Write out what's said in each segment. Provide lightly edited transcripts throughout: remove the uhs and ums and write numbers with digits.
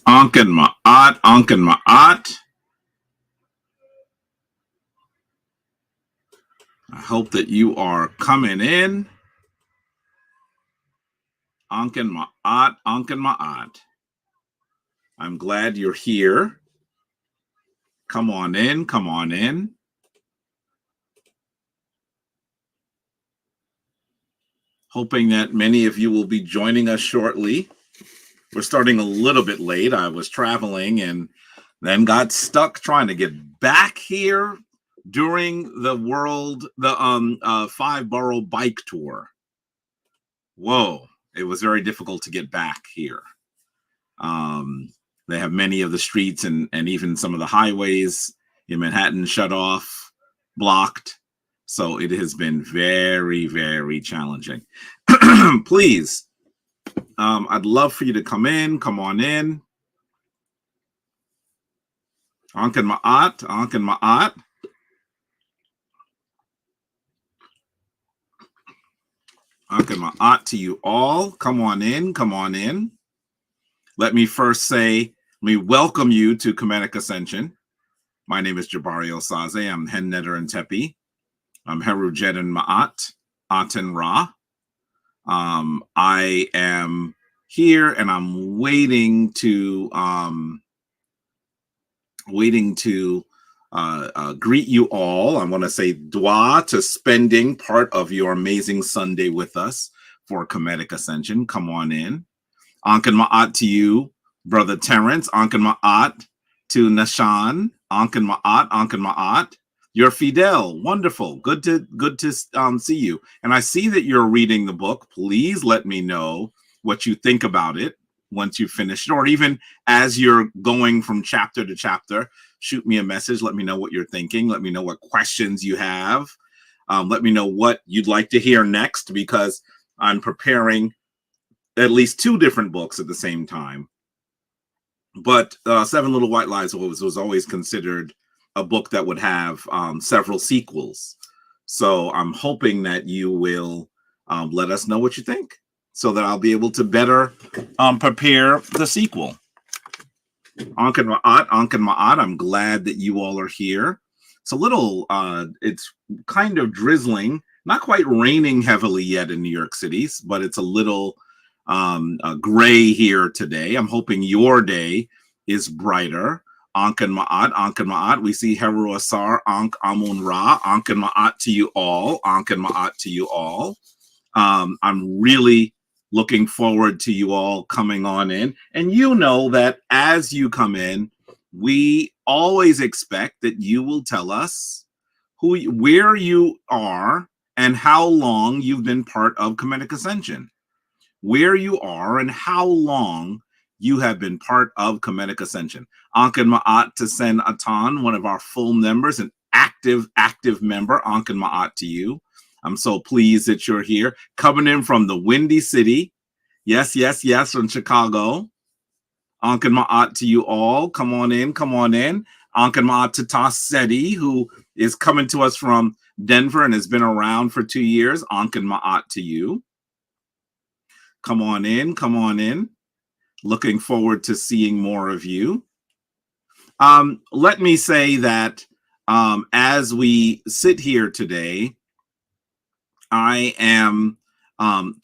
Anken Ma'at, Anken Ma'at. I hope that you are coming in. Anken Ma'at, Anken Ma'at. I'm glad you're here. Come on in, come on in. Hoping that many of you will be joining us shortly. We're starting a little bit late. I was traveling and then got stuck trying to get back here during the 5-borough bike tour. Whoa, it was very difficult to get back here. They have many of the streets and even some of the highways in Manhattan shut off, blocked. So it has been very, very challenging. Please, I'd love for you to come on in. Anken Ma'at, Anken Ma'at. Anken Ma'at to you all. Come on in, come on in. Let me first say, let me welcome you to Kemetic Ascension. My name is Jabari Osaze. I'm Hen Netter and Tepi. I'm Heru Jed and Ma'at, Aten Ra. I am here and I'm waiting to greet you all. I want to say dua to spending part of your amazing Sunday with us for Kemetic Ascension. Come on in. Anken Ma'at to you, Brother Terrence. Anken Ma'at to Nashan. Anken Ma'at, Anken Ma'at. You're Fidel. Wonderful. Good to see you. And I see that you're reading the book. Please let me know what you think about it once you finish it, or even as you're going from chapter to chapter. Shoot me a message. Let me know what you're thinking. Let me know what questions you have. Let me know what you'd like to hear next, because I'm preparing at least 2 different books at the same time. But Seven Little White Lies was always considered a book that would have several sequels. So I'm hoping that you will let us know what you think, so that I'll be able to better prepare the sequel. Anken Ma'at, Anken Ma'at, I'm glad that you all are here. It's a little, it's kind of drizzling, not quite raining heavily yet in New York City, but it's a little gray here today. I'm hoping your day is brighter. Anken Ma'at, Anken Ma'at. We see Heru Asar, Ankh Amun Ra. Anken Ma'at to you all. Anken Ma'at to you all. I'm really looking forward to you all coming on in. And you know that as you come in, we always expect that you will tell us where you are and how long you've been part of Kemetic Ascension. Where you are and how long you have been part of Kemetic Ascension. Anken Ma'at to Sen Atan, one of our full members, an active member. Anken Ma'at to you. I'm so pleased that you're here, coming in from the Windy City. Yes, from Chicago. Anken Ma'at to you all. Come on in, come on in. Anken Ma'at to Tassetti, who is coming to us from Denver and has been around for 2 years. Anken Ma'at to you. Come on in, come on in. Looking forward to seeing more of you. Let me say that as we sit here today, I am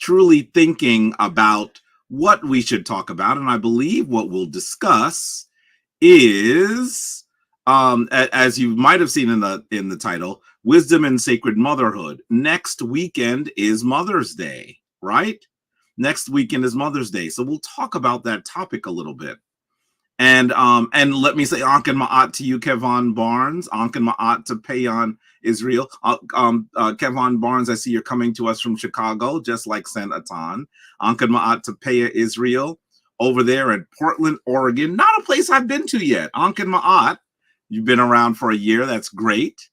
truly thinking about what we should talk about, and I believe what we'll discuss is, as you might have seen in the title, Wisdom and Sacred Motherhood. Next weekend is Mother's Day, right? Next weekend is Mother's Day, so we'll talk about that topic a little bit. And let me say Anken Ma'at to you, Kevon Barnes. Anken Ma'at to Payon Israel. Kevon Barnes, I see you're coming to us from Chicago, just like Sen Atan. Anken Ma'at to Paya Israel over there in Portland, Oregon. Not a place I've been to yet. Anken Ma'at, you've been around for a year. That's great.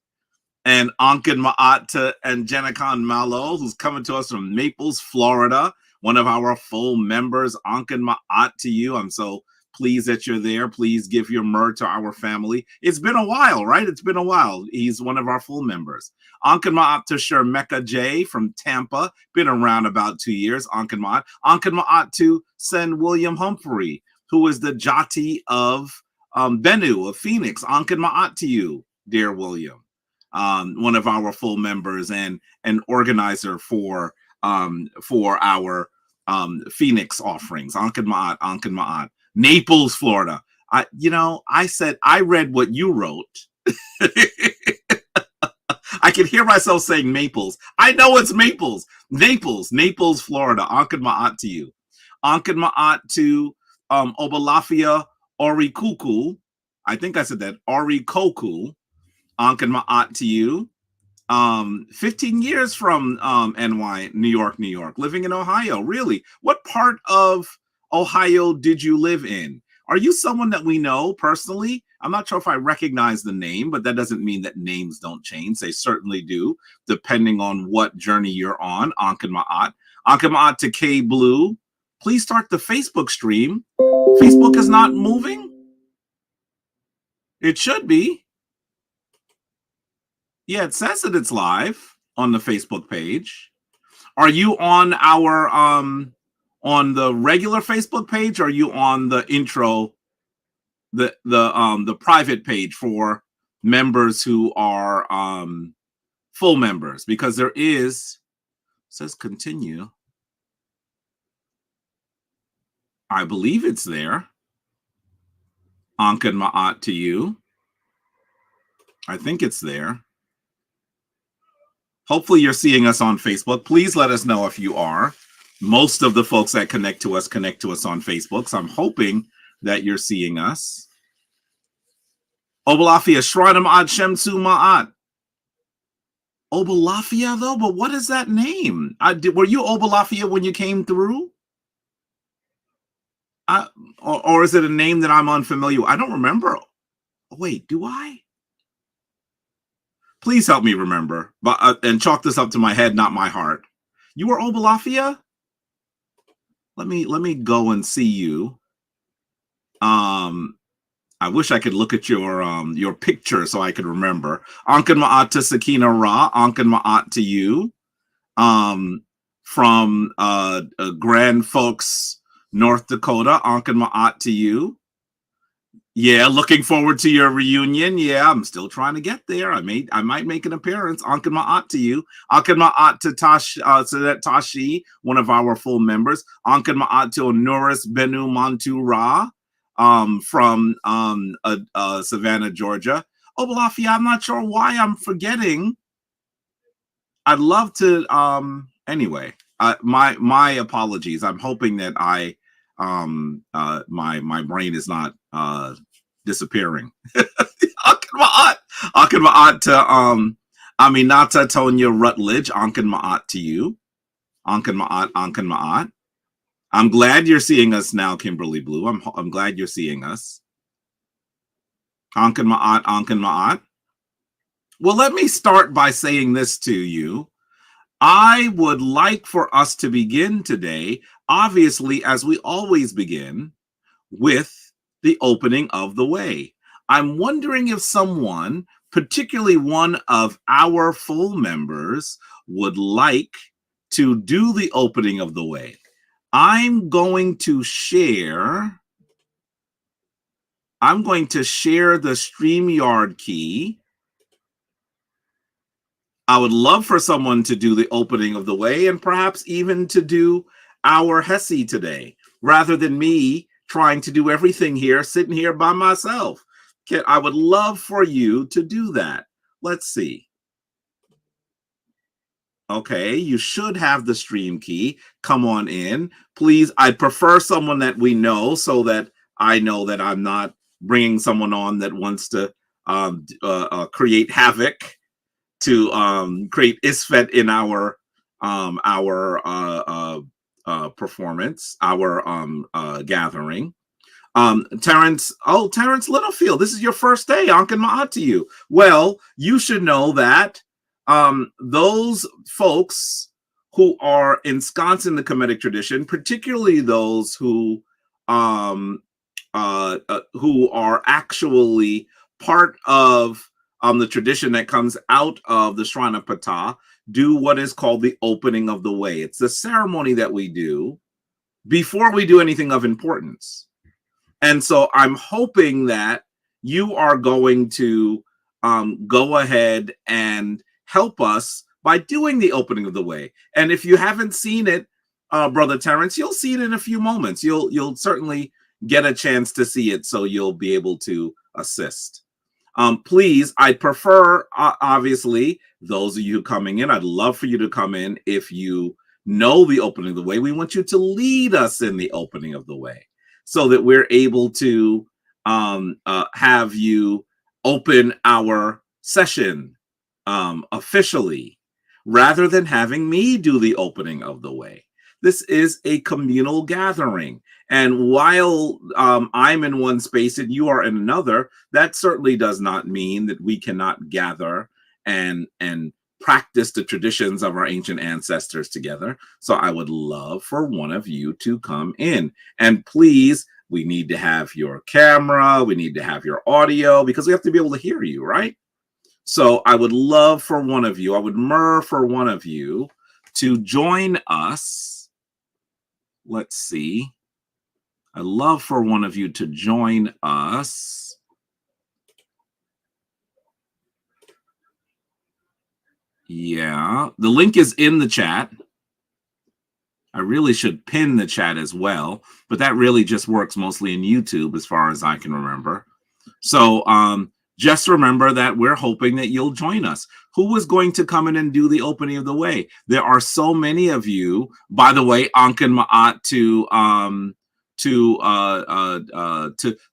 And Anken Ma'at to Angelican Malo, who's coming to us from Naples, Florida, one of our full members. Anken Ma'at to you. I'm so pleased that you're there. Please give your myrrh to our family. It's been a while, right? It's been a while. He's one of our full members. Anken Ma'at to Shermeka J from Tampa. Been around about 2 years. Anken Ma'at. Anken Ma'at to Sen William Humphrey. who is the Jati of Bennu of Phoenix. Ankin Ma'at to you, dear William. One of our full members and an organizer for our Phoenix offerings. Ankin Ma'at, Ankin Ma'at. Naples, Florida. I said, I read what you wrote. I can hear myself saying Maples. I know it's Maples. Naples, Florida. Ankin Ma'at to you. Ankin Ma'at to Obalafia Orikuku. I think I said that. Orikoku. Ankin Ma'at to you. 15 years from NY, New York, living in Ohio. Really? What part of Ohio did you live in? Are you someone that we know personally? I'm not sure if I recognize the name, but that doesn't mean that names don't change. They certainly do, depending on what journey you're on. Ankin Ma'at. Ankin Ma'at to K Blue. Please start the Facebook stream. Facebook is not moving. It should be. Yeah, it says that it's live on the Facebook page. Are you on our on the regular Facebook page, or are you on the intro, the private page for members who are full members? Because there is, says continue. I believe it's there. Ankin Ma'at to you. I think it's there. Hopefully you're seeing us on Facebook. Please let us know if you are. Most of the folks that connect to us on Facebook. So I'm hoping that you're seeing us. Obalafia, Shrine Ma'at, Shemsu Ma'at. Obalafia, though? But what is that name? Were you Obalafia when you came through? Or is it a name that I'm unfamiliar with? I don't remember. Wait, do I? Please help me remember, and chalk this up to my head, not my heart. You were Obalafia? Let me go and see you. I wish I could look at your picture so I could remember. Ankin Ma'at to Sakina Ra. Ankin Ma'at to you. From Grand Forks, North Dakota. Ankin Ma'at to you. Yeah, looking forward to your reunion. Yeah, I'm still trying to get there. I might make an appearance. Ankin Ma'at to you. Ankin Ma'at to Tashi, one of our full members. Ankin Ma'at to Onuris Benu Mantu Ra, from Savannah, Georgia. Obalafia, I'm not sure why I'm forgetting. I'd love to. Anyway, my apologies. I'm hoping that my brain is not disappearing. Ankin Ma'at to Aminata Tonya Rutledge. Ankin Ma'at to you. Ankin Ma'at. I'm glad you're seeing us now, Kimberly Blue. I'm glad you're seeing us. Ankin Ma'at. Well, let me start by saying this to you. I would like for us to begin today, obviously, as we always begin, with the opening of the way. I'm wondering if someone, particularly one of our full members, would like to do the opening of the way. I'm going to share the StreamYard key. I would love for someone to do the opening of the way, and perhaps even to do our hessie today, rather than me trying to do everything here, sitting here by myself. I would love for you to do that. Let's see. Okay, you should have the stream key. Come on in. Please, I'd prefer someone that we know, so that I know that I'm not bringing someone on that wants to create havoc, to create isfet in our performance, our gathering. Terrence Littlefield, this is your first day. Ankin Ma'at to you. Well, you should know that those folks who are ensconced in the Kemetic tradition, particularly those who are actually part of the tradition that comes out of the Shrine of Ptah, do what is called the opening of the way. It's the ceremony that we do before we do anything of importance. And so I'm hoping that you are going to go ahead and help us by doing the opening of the way. And if you haven't seen it, Brother Terrence, you'll see it in a few moments. You'll certainly get a chance to see it, so you'll be able to assist. Please, I'd prefer, obviously, those of you coming in, I'd love for you to come in if you know the opening of the way. We want you to lead us in the opening of the way so that we're able to have you open our session officially rather than having me do the opening of the way. This is a communal gathering. And while I'm in one space and you are in another, that certainly does not mean that we cannot gather and practice the traditions of our ancient ancestors together. So I would love for one of you to come in. And please, we need to have your camera, we need to have your audio, because we have to be able to hear you, right? So I would love for one of you, I would murmur for one of you to join us. Let's see. I'd love for one of you to join us. Yeah, the link is in the chat. I really should pin the chat as well, but that really just works mostly in YouTube as far as I can remember. So just remember that we're hoping that you'll join us. Who is going to come in and do the opening of the way? There are so many of you. By the way, Ankan Ma'at to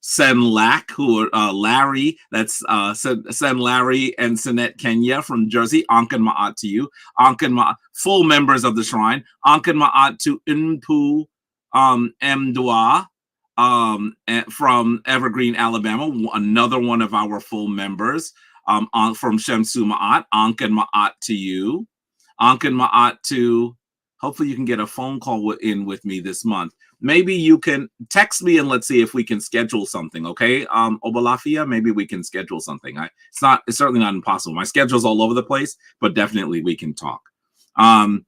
Sen Lack, who Larry, that's Sen Larry and Sinet Kenya from Jersey. Ankan Ma'at to you. Ankan Ma'at, full members of the shrine. Ankan Ma'at to Inpu Mdua from Evergreen, Alabama, another one of our full members. From Shamsu Ma'at, Ankan Ma'at to you. Ankan Ma'at to, hopefully you can get a phone call in with me this month. Maybe you can text me and let's see if we can schedule something, okay? Obalafia, maybe we can schedule something. It's certainly not impossible. My schedule's all over the place, but definitely we can talk. And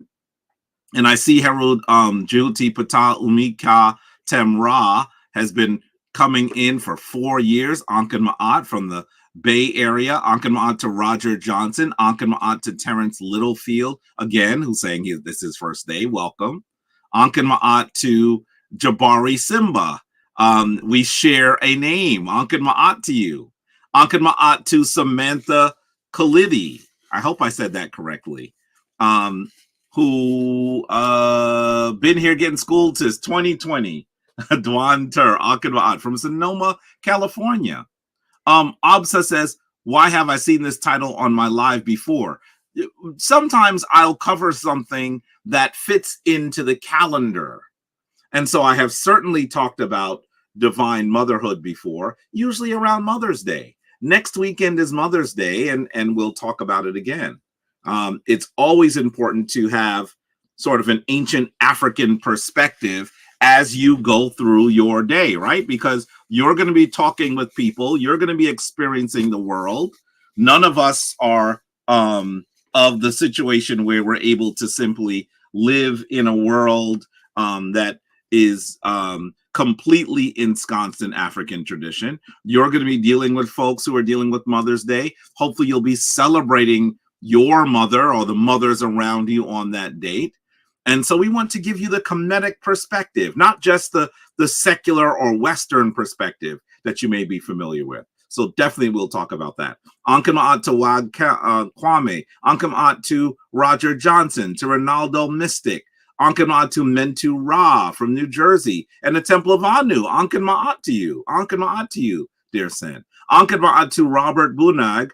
I see Harold Juti Pata Umika Temra has been coming in for 4 years. Ankan Ma'at from the Bay Area. Ankan Ma'at to Roger Johnson. Ankan Ma'at to Terrence Littlefield, again, who's saying this is his first day. Welcome. Ankan Ma'at to Jabari Simba. We share a name. Ankan Ma'at to you. Ankan Ma'at to Samantha Khalidi. I hope I said that correctly. Who been here getting schooled since 2020. Dwan Tur, Ankan Ma'at from Sonoma, California. Absa says, why have I seen this title on my live before? Sometimes I'll cover something that fits into the calendar. And so I have certainly talked about divine motherhood before, usually around Mother's Day. Next weekend is Mother's Day, and we'll talk about it again. It's always important to have sort of an ancient African perspective as you go through your day, right? Because you're going to be talking with people, you're going to be experiencing the world. None of us are of the situation where we're able to simply live in a world that is completely ensconced in African tradition. You're going to be dealing with folks who are dealing with Mother's Day. Hopefully you'll be celebrating your mother or the mothers around you on that date. And so we want to give you the Kemetic perspective, not just the secular or Western perspective that you may be familiar with. So definitely we'll talk about that. Ankan Ma'at to Wad Kwame. Ankan Ma'at to Roger Johnson, to Ronaldo Mystic. Ankan Ma'at to Mentu Ra from New Jersey and the Temple of Anu. Ankan Ma'at to you. Ankan Ma'at to you, dear Sen. Ankan Ma'at to Robert Bunag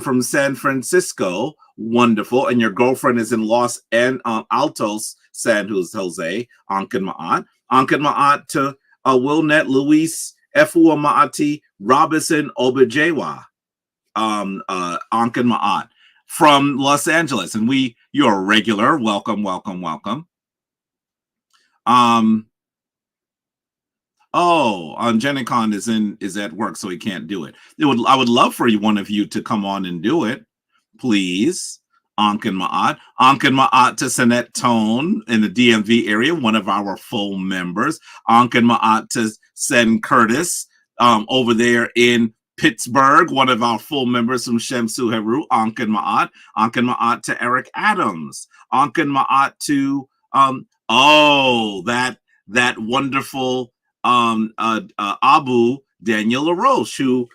from San Francisco. Wonderful. And your girlfriend is in Los Altos, San Jose. Ankan Ma'at. Ankan Ma'at to Wilnet Luis Efua Ma'ati Robinson Obajewa. Ankan Ma'at from Los Angeles. And you're a regular. Welcome, welcome, welcome. Jenicon is at work, so he can't do it. I would love for one of you to come on and do it, please. Ankin Ma'at. Ankin Ma'at to Sanet Tone in the DMV area, one of our full members. Ankin Ma'at to Sen Curtis over there in Pittsburgh, one of our full members from Shemsu Heru. Ankin Ma'at. Ankin Ma'at to Eric Adams. Ankin Ma'at to that wonderful Abu Daniel LaRoche, who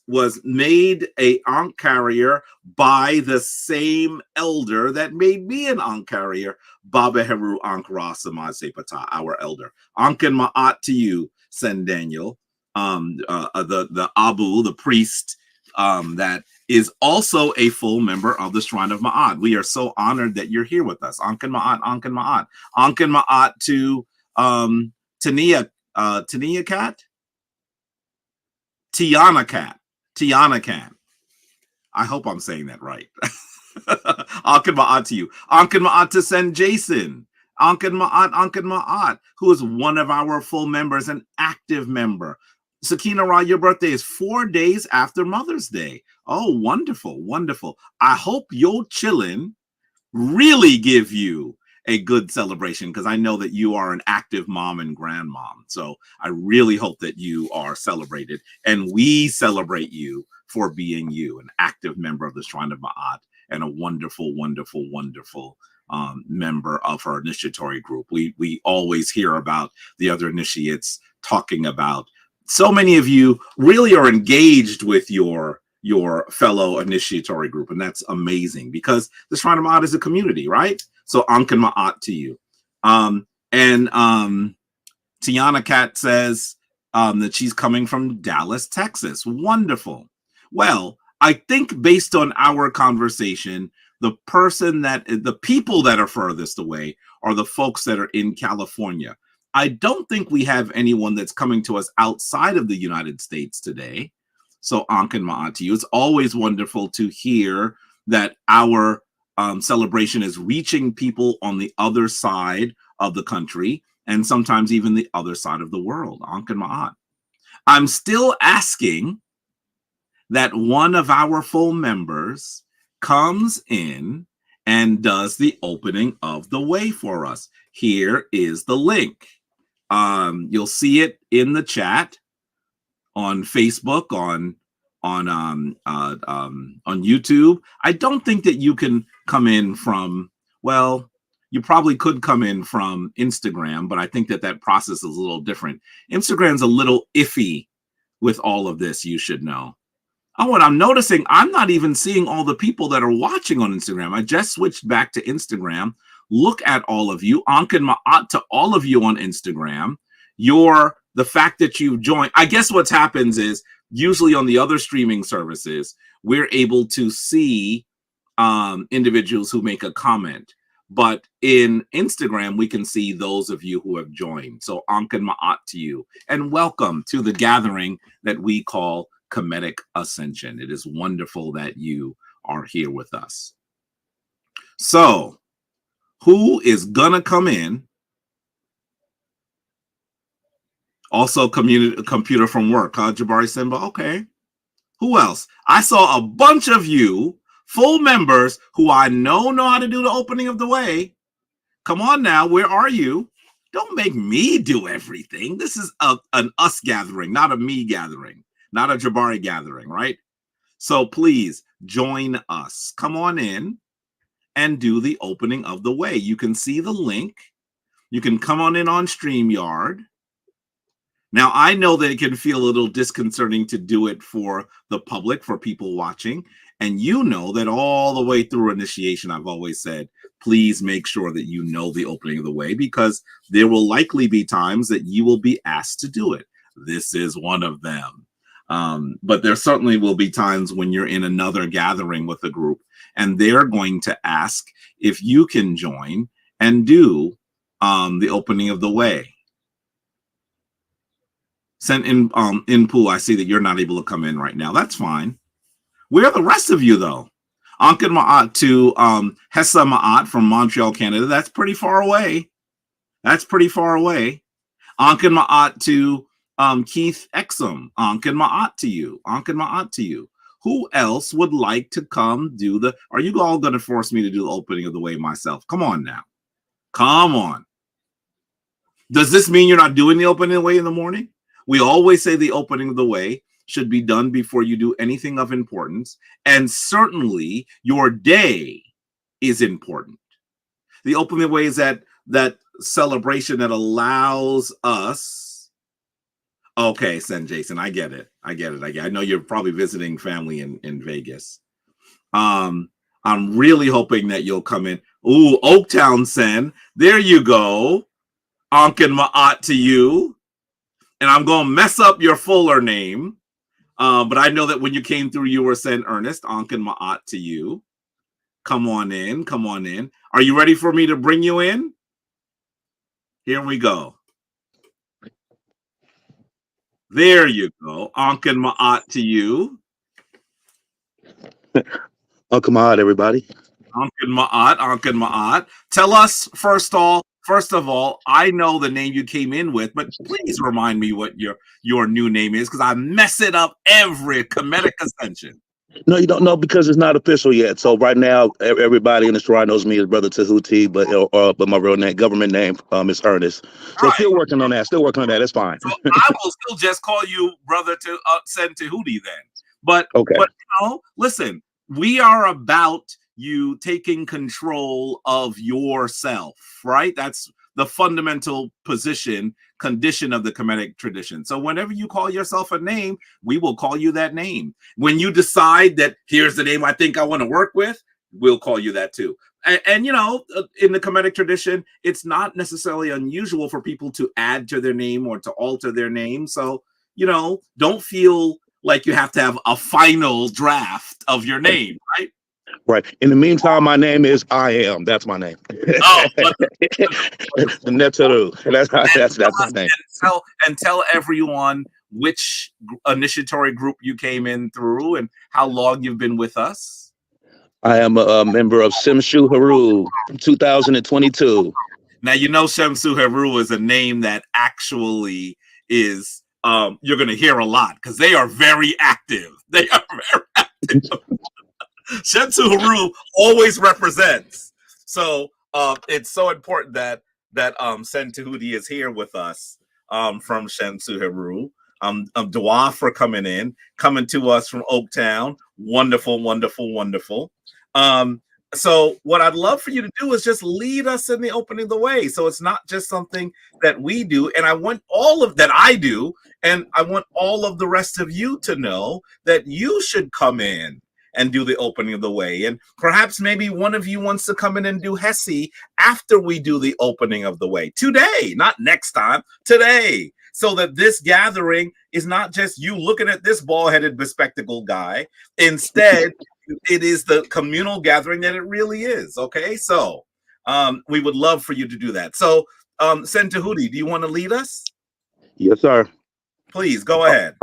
was made a Ankh carrier by the same elder that made me an Ankh carrier, Baba Heru Ankh Ra Samad Sepata, our elder. Ankin Ma'at to you, Sen Daniel, the Abu, the priest, that is also a full member of the Shrine of Ma'at. We are so honored that you're here with us. Ankin Ma'at, Ankin Ma'at. Ankin Ma'at to Tania Cat? Tiana Cat. I hope I'm saying that right. Ankin Ma'at to you. Ankin Ma'at to Sen Jason. Ankin Ma'at, who is one of our full members, an active member. Sakina Ra, your birthday is 4 days after Mother's Day. Oh, wonderful, wonderful. I hope your chillin' really give you a good celebration, because I know that you are an active mom and grandmom. So I really hope that you are celebrated, and we celebrate you for being you, an active member of the Shrine of Ma'at, and a wonderful, wonderful, wonderful member of our initiatory group. We always hear about the other initiates talking about, so many of you really are engaged with your fellow initiatory group, and that's amazing, because the Shrine of Ma'at is a community, right? So Ankin Ma'at to you. Tiana Cat says that she's coming from Dallas, Texas. Wonderful. Well, I think based on our conversation, the people that are furthest away are the folks that are in California. I don't think we have anyone that's coming to us outside of the United States today. So Ankin Ma'at to you. It's always wonderful to hear that our celebration is reaching people on the other side of the country, and sometimes even the other side of the world. Ankin Ma'at. I'm still asking that one of our full members comes in and does the opening of the way for us. Here is the link. You'll see it in the chat on Facebook, on YouTube. I don't think that you can come in from, well, you probably could come in from Instagram, but I think that process is a little different. Instagram's a little iffy with all of this, you should know. Oh, and I'm noticing I'm not even seeing all the people that are watching on Instagram. I just switched back to Instagram. Look at all of you. Ankin Ma'at to all of you on Instagram. The fact that you've joined, I guess what happens is, usually on the other streaming services, we're able to see individuals who make a comment. But in Instagram, we can see those of you who have joined. So Ankin Ma'at to you, and welcome to the gathering that we call Kemetic Ascension. It is wonderful that you are here with us. So, who is gonna come in? Also, computer from work, huh, Jabari Simba? Okay. Who else? I saw a bunch of you, full members, who I know how to do the opening of the way. Come on now, where are you? Don't make me do everything. This is an us gathering, not a me gathering, not a Jabari gathering, right? So please join us. Come on in and do the opening of the way. You can see the link. You can come on in on StreamYard. Now, I know that it can feel a little disconcerting to do it for the public, for people watching. And you know that all the way through initiation, I've always said, please make sure that you know the opening of the way, because there will likely be times that you will be asked to do it. This is one of them. But there certainly will be times when you're in another gathering with a group, and they're going to ask if you can join and do the opening of the way. Sent in Pooh, I see that you're not able to come in right now. That's fine. Where are the rest of you, though? Ankin Ma'at to Hessa Ma'at from Montreal, Canada. That's pretty far away. That's pretty far away. Ankin Ma'at to Keith Exum. Ankin Ma'at to you. Ankin Ma'at to you. Who else would like to come do the, are you all going to force me to do the opening of the way myself? Come on now. Come on. Does this mean you're not doing the opening of the way in the morning? We always say the opening of the way should be done before you do anything of importance. And certainly your day is important. The opening of the way is that celebration that allows us. Okay, Sen Jason, I get it. I know you're probably visiting family in Vegas. I'm really hoping that you'll come in. Ooh, Oaktown Sen. There you go. Ankin Ma'at to you. And I'm going to mess up your fuller name. But I know that when you came through, you were Sen Ernest. Ankin Ma'at to you. Come on in. Come on in. Are you ready for me to bring you in? Here we go. There you go. Ankin Ma'at to you. Uncle Ma'at, everybody. Ankin Ma'at. Tell us first of all, I know the name you came in with, but please remind me what your new name is, because I mess it up every Kemetic Ascension. No, you don't know because it's not official yet. So right now, everybody in the shrine knows me as Brother Tahuti, but my real name, government name, is Ernest. So Right. Still working on that. It's fine. So I will still just call you Brother Sen Tahuti then. But okay. But listen, we are about you taking control of yourself, right? That's the fundamental condition of the Kemetic tradition. So whenever you call yourself a name, we will call you that name. When you decide that here's the name I think I want to work with, we'll call you that too. And in the Kemetic tradition, it's not necessarily unusual for people to add to their name or to alter their name. So, don't feel like you have to have a final draft of your name, right? Right. In the meantime, my name is I Am. That's my name. Oh, the Netaru. That's my name. And tell everyone which initiatory group you came in through and how long you've been with us. I am a member of Simshu Haru from 2022. Now, Shamsu Haru is a name that actually is you're going to hear a lot because they are very active. They are very active. Shamsu Haru always represents. So it's so important that Sen Tahuti is here with us from Shamsu Haru. Dua for coming to us from Oaktown. Wonderful, wonderful, wonderful. So what I'd love for you to do is just lead us in the opening of the way. So it's not just something that we do. And I want all of that I do. And I want all of the rest of you to know that you should come in and do the opening of the way. And perhaps maybe one of you wants to come in and do hessie after we do the opening of the way. Today, not next time, today. So that this gathering is not just you looking at this bald-headed, bespectacled guy. Instead, it is the communal gathering that it really is. Okay, so we would love for you to do that. So, Sen Tahuti, do you want to lead us? Yes, sir. Please go ahead.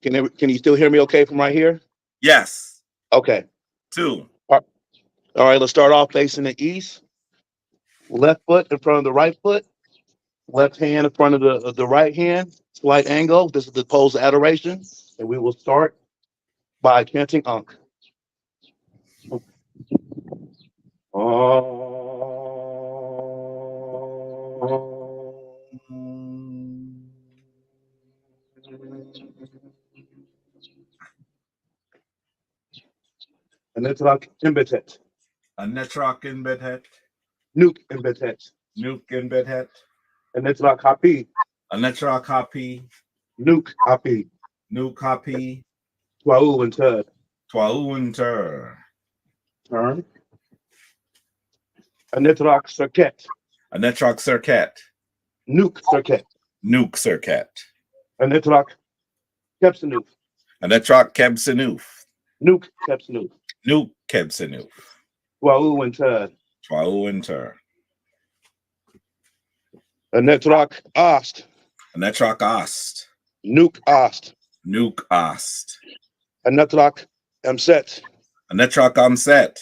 Can you still hear me okay from right here? Yes. Okay. 2. All right, let's start off facing the east. Left foot in front of the right foot. Left hand in front of the right hand. Slight angle. This is the pose of adoration. And we will start by chanting Ankh. Anetrak Imbetet. Anetrak Imbetet. Nuke Imbetet. Nuke Imbetet. Anetrak Hapi. Anetrak Hapi. Nuke Hapi. Nuke Hapi. Twau and Tur. Twau and Tur. Turn. Anetrak Circuit. Anetrak Circuit. Nuke Circuit. Nuke Circuit. Anetrak Kebsanoof. Anetrak Kebsanoof. Nuke Kebsanoof. Nuke Kebsanoof. Twau and Tur. Twau and Tur. Anetrak Ost. Anetrak Ost. Nuke Ost. Nuke Ost. Anetrak Amset. Anetrak Amset.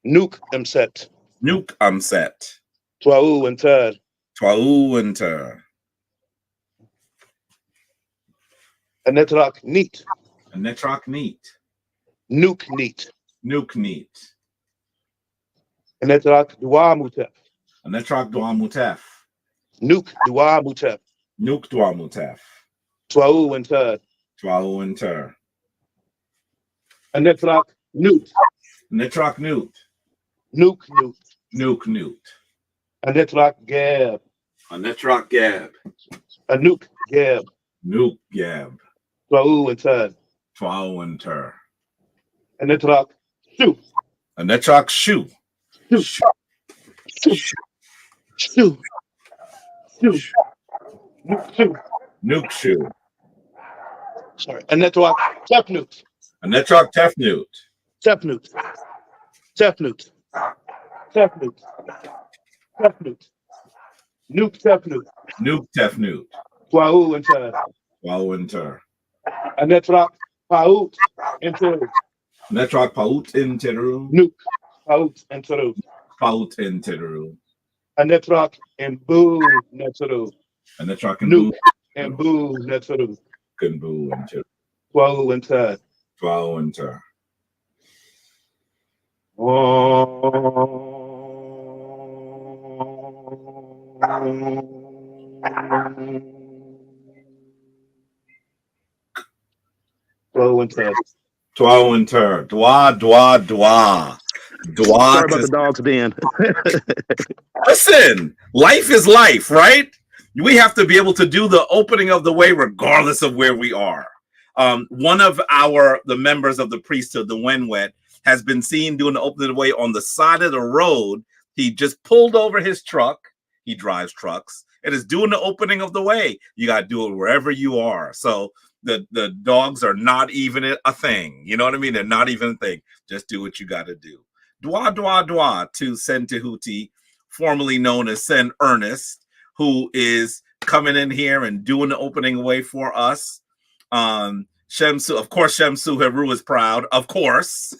Nuke Amset. Nuke Amset. Twau and Tur. Twau and Tur. Anetrak Neat. Anetrak Neat. Nuke neat. Nuke neat. Anetrak Dua Mutep. Anetrak Dua Mutef. Nuke Dua Mutep. Nuke Dua Mutef. Twau and Tud. Twau and Tur. Anetrak Newt. Anetrak Newt. Nuke Newt. Nuke Newt. Anetrak Gab. Anetrak Gab. Nuke Gab. Nuke Gab. Twau and Tud. Twau and Tur. Anetrak Shoe. Anetrak Shu. Shoe. Shoe. Shoe. Nuke Shoe. Nuke Shu. Sorry. Anetrak Tefnut. Anetrak Tefnut. Tefnut. Tefnut. Tefnut. Tefnut. Nuke Tefnut. Nuke Tefnut. Twau and Tud. Twau and Tur. Anetrak Paut and Teru. Anetrak Paut in Teru. Nuke Paut and Teru. Paut in Teru. Anetrak and Boo Netteru. Anetrak and Nuke Boo. and Boo Netteru. And Boo and Teru. Twau and Tud. Twau and Tur. Twau and Tud. Twau and Tur. Dwa, dwa, dwa. Dwa. Sorry about the dogs being. Listen, life is life, right? We have to be able to do the opening of the way regardless of where we are. One of the members of the priesthood, the Wenwet, has been seen doing the opening of the way on the side of the road. He just pulled over his truck. He drives trucks and is doing the opening of the way. You got to do it wherever you are. So the dogs are not even a thing. You know what I mean? They're not even a thing. Just do what you got to do. Dwa, dwa, dwa to Sen Tehuti, formerly known as Sen Ernest, who is coming in here and doing the opening away for us. Shemsu, of course, Shemsu Heru is proud, of course.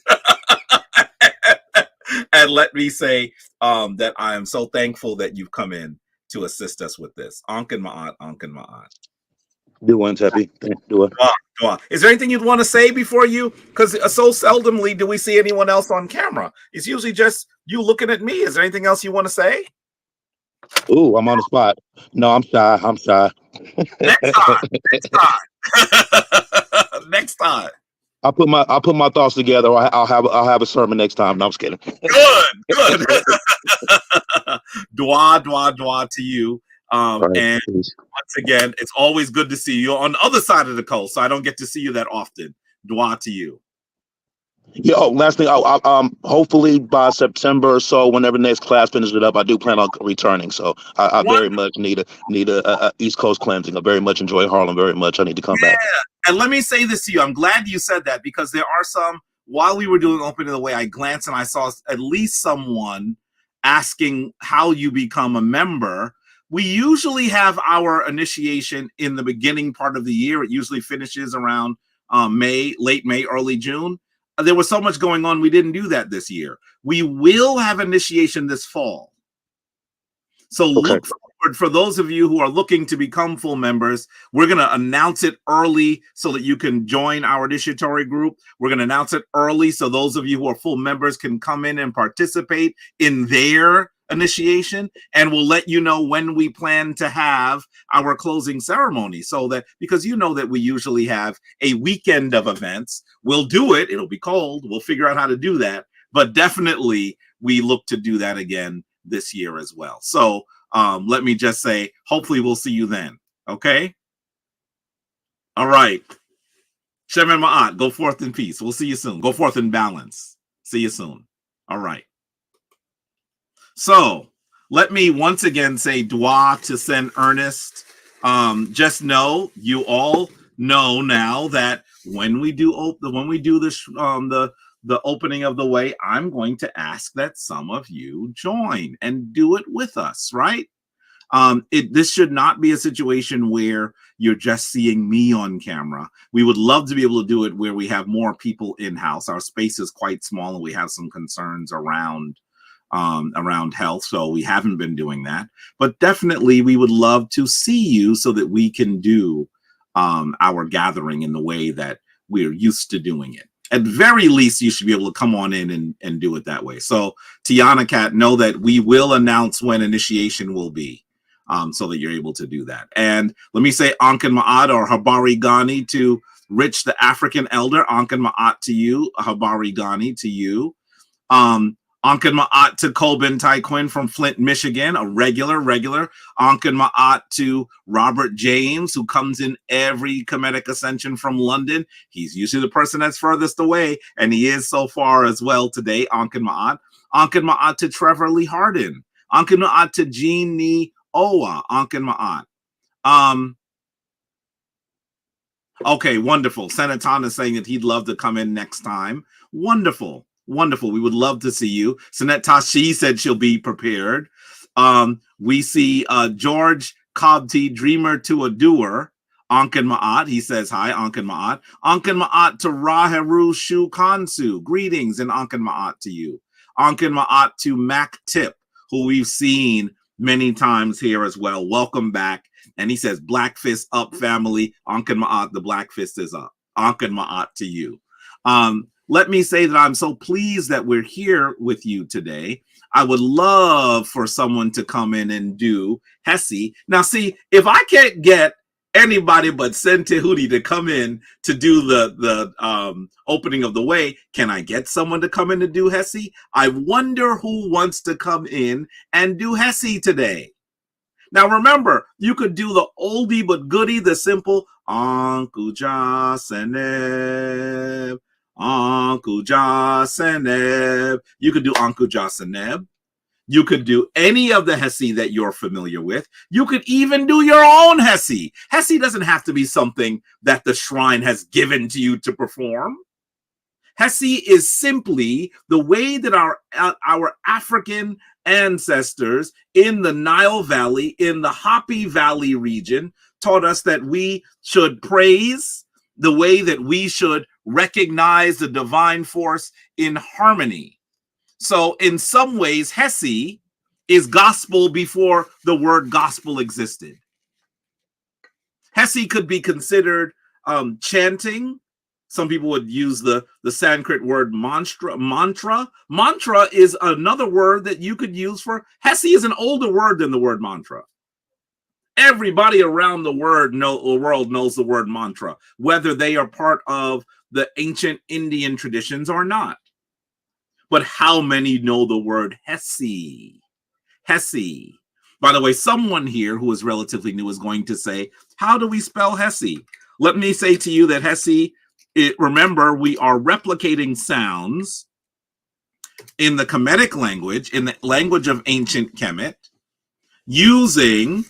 And let me say that I am so thankful that you've come in to assist us with this. Ankin Ma'at, Ankin Ma'at. Do one, Teppy. Do it. Is there anything you'd want to say before you? Because so seldomly do we see anyone else on camera. It's usually just you looking at me. Is there anything else you want to say? Ooh, I'm on the spot. No, I'm shy. I'm shy. Next time. Next time. Next time. I'll put my thoughts together. I'll have a sermon next time. No, I'm just kidding. Good. Dwa, dwa, dwa to you. Right, and please. Once again, it's always good to see you on the other side of the coast. So I don't get to see you that often. Dwa to you. Yo, last thing, hopefully by September or so, whenever next class finishes it up, I do plan on returning. So I very much need a East Coast cleansing. I very much enjoy Harlem very much. I need to come back. And let me say this to you. I'm glad you said that because there are some, while we were doing opening of the way, I glanced and I saw at least someone asking how you become a member. We usually have our initiation in the beginning part of the year. It usually finishes around May, late May, early June. There was so much going on. We didn't do that this year. We will have initiation this fall. So look forward for those of you who are looking to become full members. We're going to announce it early so that you can join our initiatory group. We're going to announce it early so those of you who are full members can come in and participate in their initiation, and we'll let you know when we plan to have our closing ceremony, so that, because you know that we usually have a weekend of events. We'll do it. It'll be cold. We'll figure out how to do that, but definitely we look to do that again this year as well. So let me just say, hopefully we'll see you then. Okay. All right. Shemin Ma'at, go forth in peace. We'll see you soon. Go forth in balance. See you soon. All right. So let me once again say dua to Sen Ernest. Just know, you all know now that when we do this, the opening of the way, I'm going to ask that some of you join and do it with us, right? This should not be a situation where you're just seeing me on camera. We would love to be able to do it where we have more people in-house. Our space is quite small and we have some concerns around health, so we haven't been doing that. But definitely we would love to see you so that we can do our gathering in the way that we're used to doing it. at very least, you should be able to come on in and do it that way. So Tiana Cat, know that we will announce when initiation will be, so that you're able to do that. And let me say Ankin Ma'at or Habari Ghani to Rich the African Elder. Ankin Ma'at to you, Habari Ghani to you. Ankin Ma'at to Colbin Tyquin from Flint, Michigan, a regular. Ankin Ma'at to Robert James, who comes in every Kemetic Ascension from London. He's usually the person that's furthest away, and he is so far as well today. Ankin Ma'at. Ankin Ma'at to Trevor Lee Harden. Ankin Ma'at to Jean Nee Owa. Ankin Ma'at. Okay, wonderful. Senatan is saying that he'd love to come in next time. Wonderful. We would love to see you. Sanet Tashi said she'll be prepared. We see George Cobbty, dreamer to a doer. Ankin Ma'at, he says hi. Ankin Ma'at. Ankin Ma'at to Raheru Shu Kansu. Greetings and Ankin Ma'at to you. Ankin Ma'at to Mac Tip, who we've seen many times here as well. Welcome back. And he says, Black Fist up, family. Ankin Ma'at, the Black Fist is up. Ankin Ma'at to you. Let me say that I'm so pleased that we're here with you today. I would love for someone to come in and do hessie. Now, see, if I can't get anybody but Sente Hootie to come in to do the opening of the way, can I get someone to come in to do hessie? I wonder who wants to come in and do hessie today. Now, remember, you could do the oldie but goodie, the simple Anku Ja Seneb. Anku Ja Seneb. You could do Anku Ja Seneb. You could do any of the hessie that you're familiar with. You could even do your own hessie. Hessie doesn't have to be something that the shrine has given to you to perform. Hessie is simply the way that our African ancestors in the Nile Valley, in the Hopi Valley region, taught us that we should praise, the way that we should recognize the divine force in harmony. So in some ways, hessie is gospel before the word gospel existed. Hessie could be considered chanting. Some people would use the Sanskrit word mantra. Mantra is another word that you could use for hessie. Is an older word than the word mantra. Everybody around the world knows the word mantra, whether they are part of the ancient Indian traditions or not. But how many know the word hessie? Hessie. By the way, someone here who is relatively new is going to say, how do we spell hessie? Let me say to you that hessie, remember, we are replicating sounds in the Kemetic language, in the language of ancient Kemet, using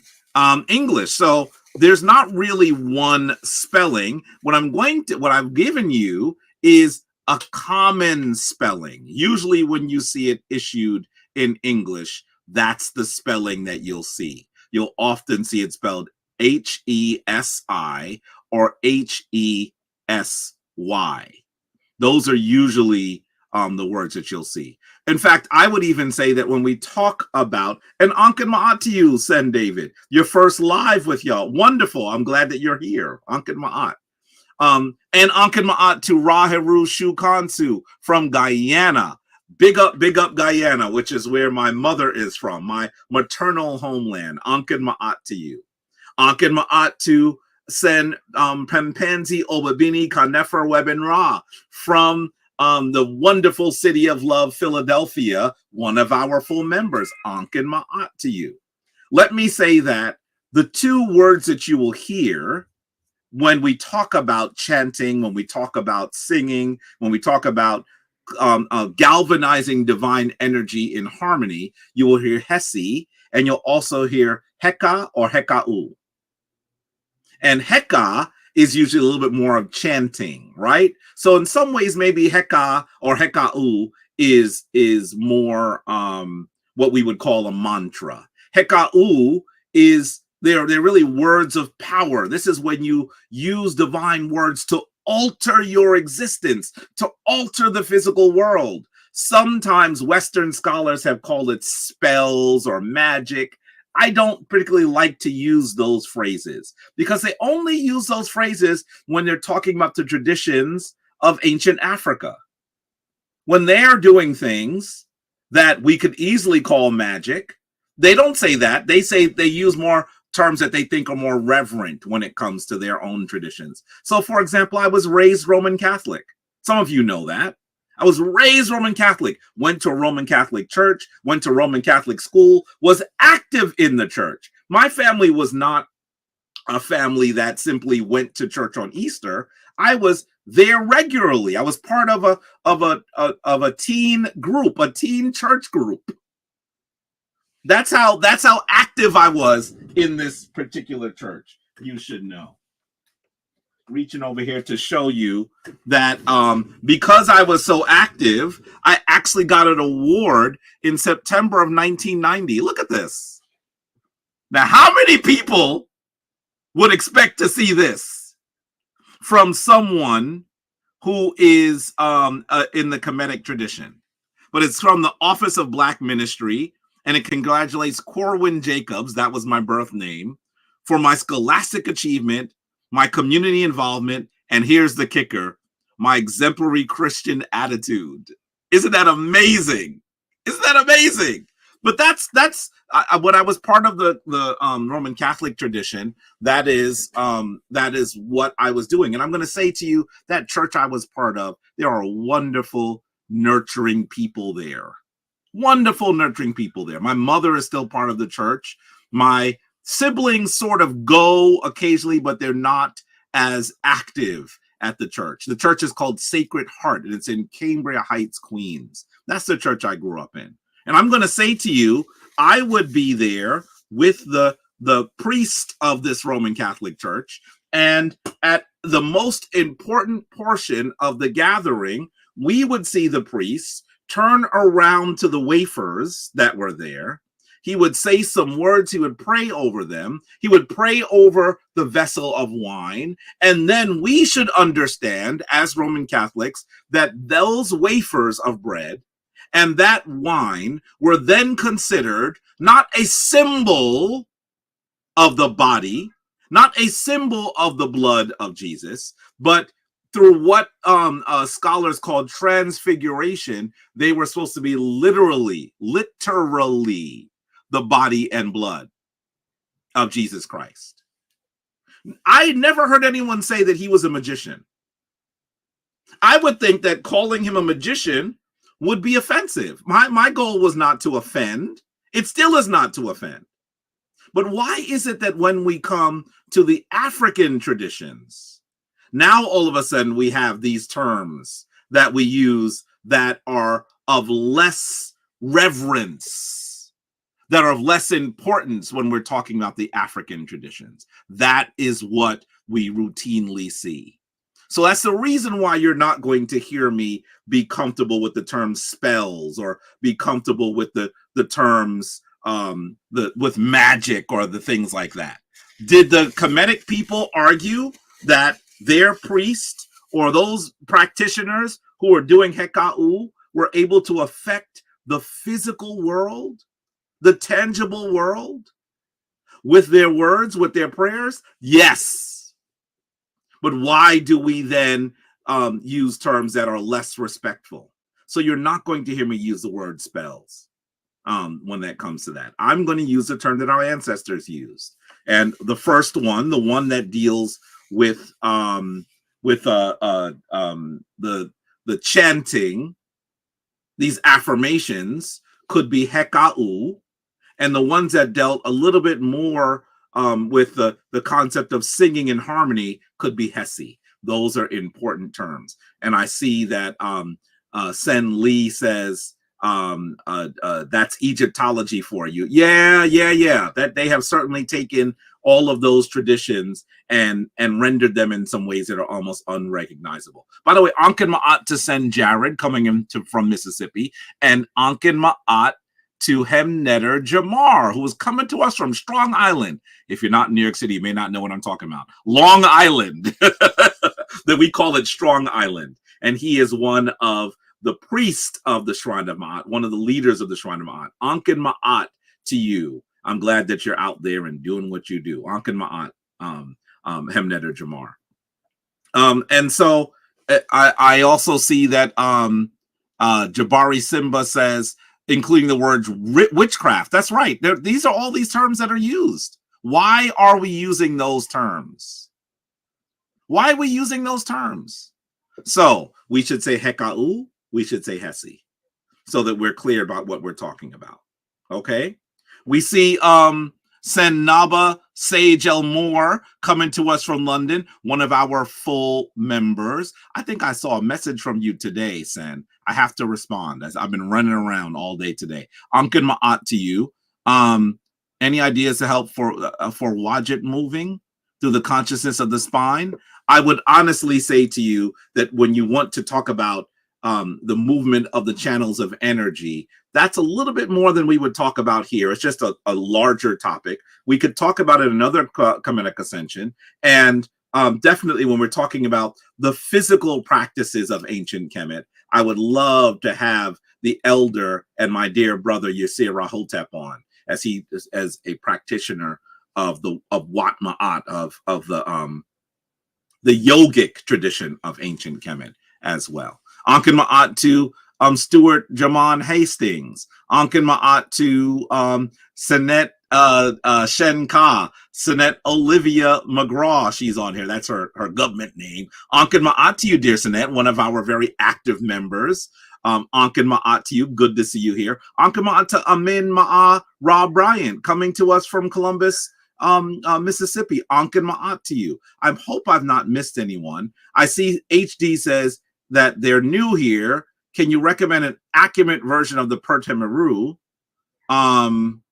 English. So there's not really one spelling. What I've given you is a common spelling. Usually when you see it issued in English, that's the spelling that you'll see. You'll often see it spelled H-E-S-I or H-E-S-Y. Those are usually the words that you'll see. In fact, I would even say that when we talk about, and Ankin Ma'at to you, Sen David, your first live with y'all. Wonderful. I'm glad that you're here. Ankin Ma'at. And Ankin Ma'at to Raheru Shu Kansu from Guyana. Big up Guyana, which is where my mother is from, my maternal homeland. Ankin Ma'at to you. Ankin Ma'at to Sen Pempenzi Obabini Kanefer Weben Ra from the wonderful city of love, Philadelphia, one of our full members. Ankin Ma'at to you. Let me say that the two words that you will hear when we talk about chanting, when we talk about singing, when we talk about galvanizing divine energy in harmony, you will hear hessie, and you'll also hear heka or heka'u. And heka is usually a little bit more of chanting, right? So in some ways, maybe heka or heka'u is more what we would call a mantra. Heka'u is they're really words of power. This is when you use divine words to alter your existence, to alter the physical world. Sometimes Western scholars have called it spells or magic. I don't particularly like to use those phrases because they only use those phrases when they're talking about the traditions of ancient Africa. When they're doing things that we could easily call magic, they don't say that. They say they use more terms that they think are more reverent when it comes to their own traditions. So, for example, I was raised Roman Catholic. Some of you know that. I was raised Roman Catholic, went to a Roman Catholic church, went to Roman Catholic school, was active in the church. My family was not a family that simply went to church on Easter. I was there regularly. I was part of a teen group, a teen church group. That's how active I was in this particular church. You should know. Reaching over here to show you that because I was so active, I actually got an award in September of 1990. Look at this. Now, how many people would expect to see this from someone who is in the Kemetic tradition? But it's from the Office of Black Ministry, and it congratulates Corwin Jacobs, that was my birth name, for my scholastic achievement, my community involvement, and here's the kicker, my exemplary Christian attitude. Isn't that amazing? Isn't that amazing? But that's when I was part of the Roman Catholic tradition. That is what I was doing. And I'm going to say to you, that church I was part of, there are wonderful, nurturing people there. Wonderful, nurturing people there. My mother is still part of the church. My siblings sort of go occasionally, but they're not as active at the church. The church is called Sacred Heart, and it's in Cambria Heights, Queens. That's the church I grew up in. And I'm going to say to you, I would be there with the priest of this Roman Catholic Church. And at the most important portion of the gathering, we would see the priest turn around to the wafers that were there. He would say some words. He would pray over them. He would pray over the vessel of wine. And then we should understand, as Roman Catholics, that those wafers of bread and that wine were then considered not a symbol of the body, not a symbol of the blood of Jesus, but through what scholars call transfiguration, they were supposed to be literally the body and blood of Jesus Christ. I never heard anyone say that he was a magician. I would think that calling him a magician would be offensive. My goal was not to offend. It still is not to offend. But why is it that when we come to the African traditions, now all of a sudden we have these terms that we use that are of less reverence, that are of less importance when we're talking about the African traditions? That is what we routinely see. So that's the reason why you're not going to hear me be comfortable with the term spells or be comfortable with the terms with magic or the things like that. Did the Kemetic people argue that their priest or those practitioners who were doing Hekau were able to affect the physical world, the tangible world, with their words, with their prayers? Yes. But why do we then use terms that are less respectful? So you're not going to hear me use the word spells when that comes to that. I'm going to use the term that our ancestors used. And the first one, the one that deals with the chanting, these affirmations, could be Hekau, and the ones that dealt a little bit more with the concept of singing in harmony could be hessie. Those are important terms. And I see that Sen Lee says that's Egyptology for you. Yeah. That they have certainly taken all of those traditions and rendered them in some ways that are almost unrecognizable. By the way, Ankin Ma'at to Sen Jared coming in from Mississippi, and Ankin Ma'at to Hemnetter Jamar, who is coming to us from Strong Island. If you're not in New York City, you may not know what I'm talking about. Long Island, that we call it Strong Island. And he is one of the priests of the Shrine of Ma'at, one of the leaders of the Shrine of Ma'at. Ankin Ma'at to you. I'm glad that you're out there and doing what you do. Ankin Ma'at, Hemnetter Jamar. And so I also see that Jabari Simba says, including the word witchcraft. That's right. These are all these terms that are used. Why are we using those terms? Why are we using those terms? So we should say hekau, we should say hessie, so that we're clear about what we're talking about. Okay. We see Senaba Sage Elmore coming to us from London, one of our full members. I think I saw a message from you today, Sen. I have to respond as I've been running around all day today. Ankin Ma'at to you. Any ideas to help for Wadjet moving through the consciousness of the spine? I would honestly say to you that when you want to talk about the movement of the channels of energy, that's a little bit more than we would talk about here. It's just a larger topic. We could talk about it in another Kemetic Ascension. And definitely when we're talking about the physical practices of ancient Kemet, I would love to have the elder and my dear brother Yasir Rahotep on as a practitioner of Wat Ma'at, of the yogic tradition of ancient Kemet as well. Ankin Ma'at to Stuart Jaman Hastings. Ankin Ma'at to Sinet Shenka. Sinet Olivia McGraw. She's on here. That's her government name. Ankin Ma'at to you, dear Sinet, one of our very active members. Ankin Ma'at to you. Good to see you here. Ankin Ma'at to Amin Ma'a Rob Bryant, coming to us from Columbus, Mississippi. Ankin Ma'at to you. I hope I've not missed anyone. I see HD says that they're new here. Can you recommend an accurate version of the Pertemeru? I'm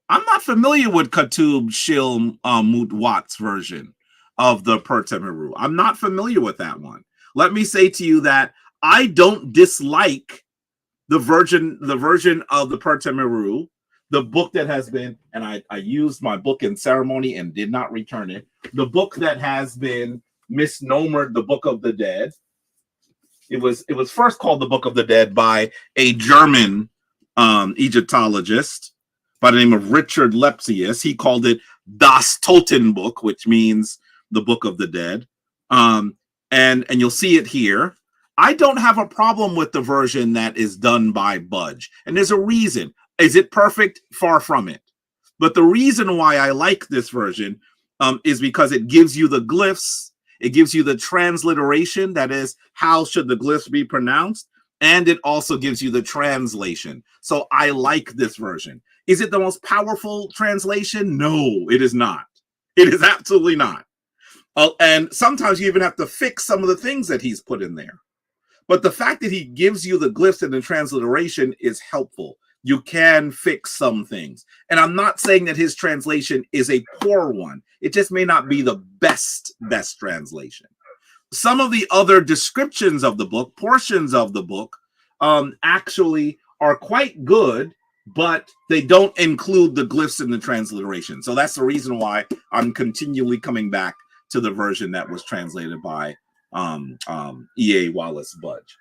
not familiar with Katub Shil Mutwat's version of the Pertemeru. I'm not familiar with that one. Let me say to you that I don't dislike the version of the Pertemeru, the book that has been, and I used my book in ceremony and did not return it, the book that has been misnomered the Book of the Dead. It was first called the Book of the Dead by a German Egyptologist by the name of Richard Lepsius. He called it Das Totenbuch, which means the Book of the Dead. And you'll see it here. I don't have a problem with the version that is done by Budge. And there's a reason. Is it perfect? Far from it. But the reason why I like this version is because it gives you the glyphs. It gives you the transliteration, that is, how should the glyphs be pronounced? And it also gives you the translation. So I like this version. Is it the most powerful translation? No, it is not. It is absolutely not. And sometimes you even have to fix some of the things that he's put in there. But the fact that he gives you the glyphs and the transliteration is helpful. You can fix some things. And I'm not saying that his translation is a poor one. It just may not be the best translation. Some of the other descriptions of the book, portions of the book, actually are quite good, but they don't include the glyphs and the transliteration. So that's the reason why I'm continually coming back to the version that was translated by E.A. Wallace Budge.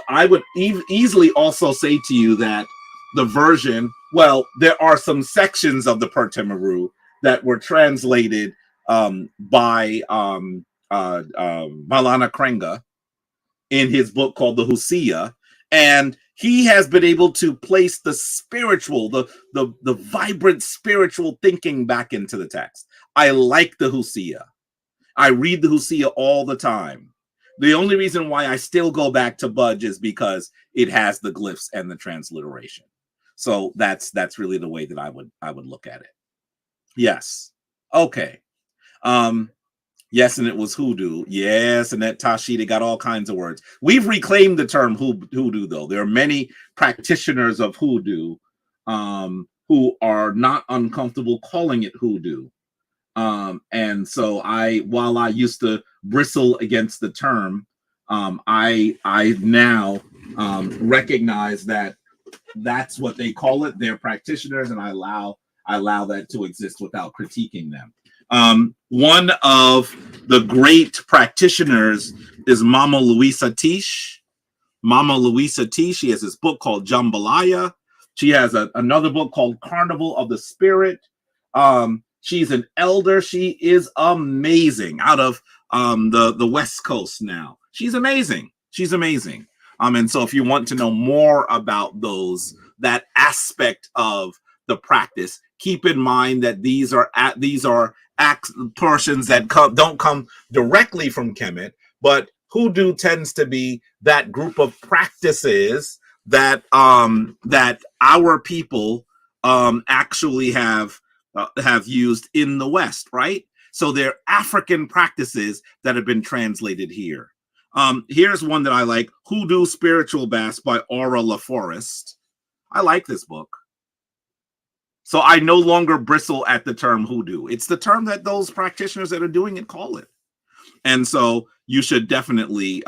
I would easily also say to you that the version, well, there are some sections of the Pertemeru that were translated by Malana Krenga in his book called the Husia, and he has been able to place the spiritual, the vibrant spiritual thinking back into the text. I like the Husia. I read the Husia all the time. The only reason why I still go back to Budge is because it has the glyphs and the transliteration. So that's really the way that I would look at it. Yes. Okay. Yes, and it was hoodoo. Yes, and that Tashi, they got all kinds of words. We've reclaimed the term hoodoo, though. There are many practitioners of hoodoo who are not uncomfortable calling it hoodoo. And so while I used to bristle against the term, I now recognize that that's what they call it. They're practitioners, and I allow that to exist without critiquing them. One of the great practitioners is Mama Luisa Tish. Mama Luisa Tish, she has this book called Jambalaya. She has another book called Carnival of the Spirit. She's an elder. She is amazing. Out of the West Coast now. She's amazing. She's amazing. And so if you want to know more about that aspect of the practice, keep in mind that these are portions that don't come directly from Kemet, but Hoodoo tends to be that group of practices that that our people actually have used in the West, right? So they're African practices that have been translated here. Here's one that I like: Hoodoo Spiritual Baths by Aura LaForest. I like this book. So I no longer bristle at the term hoodoo. It's the term that those practitioners that are doing it call it. And so you should definitely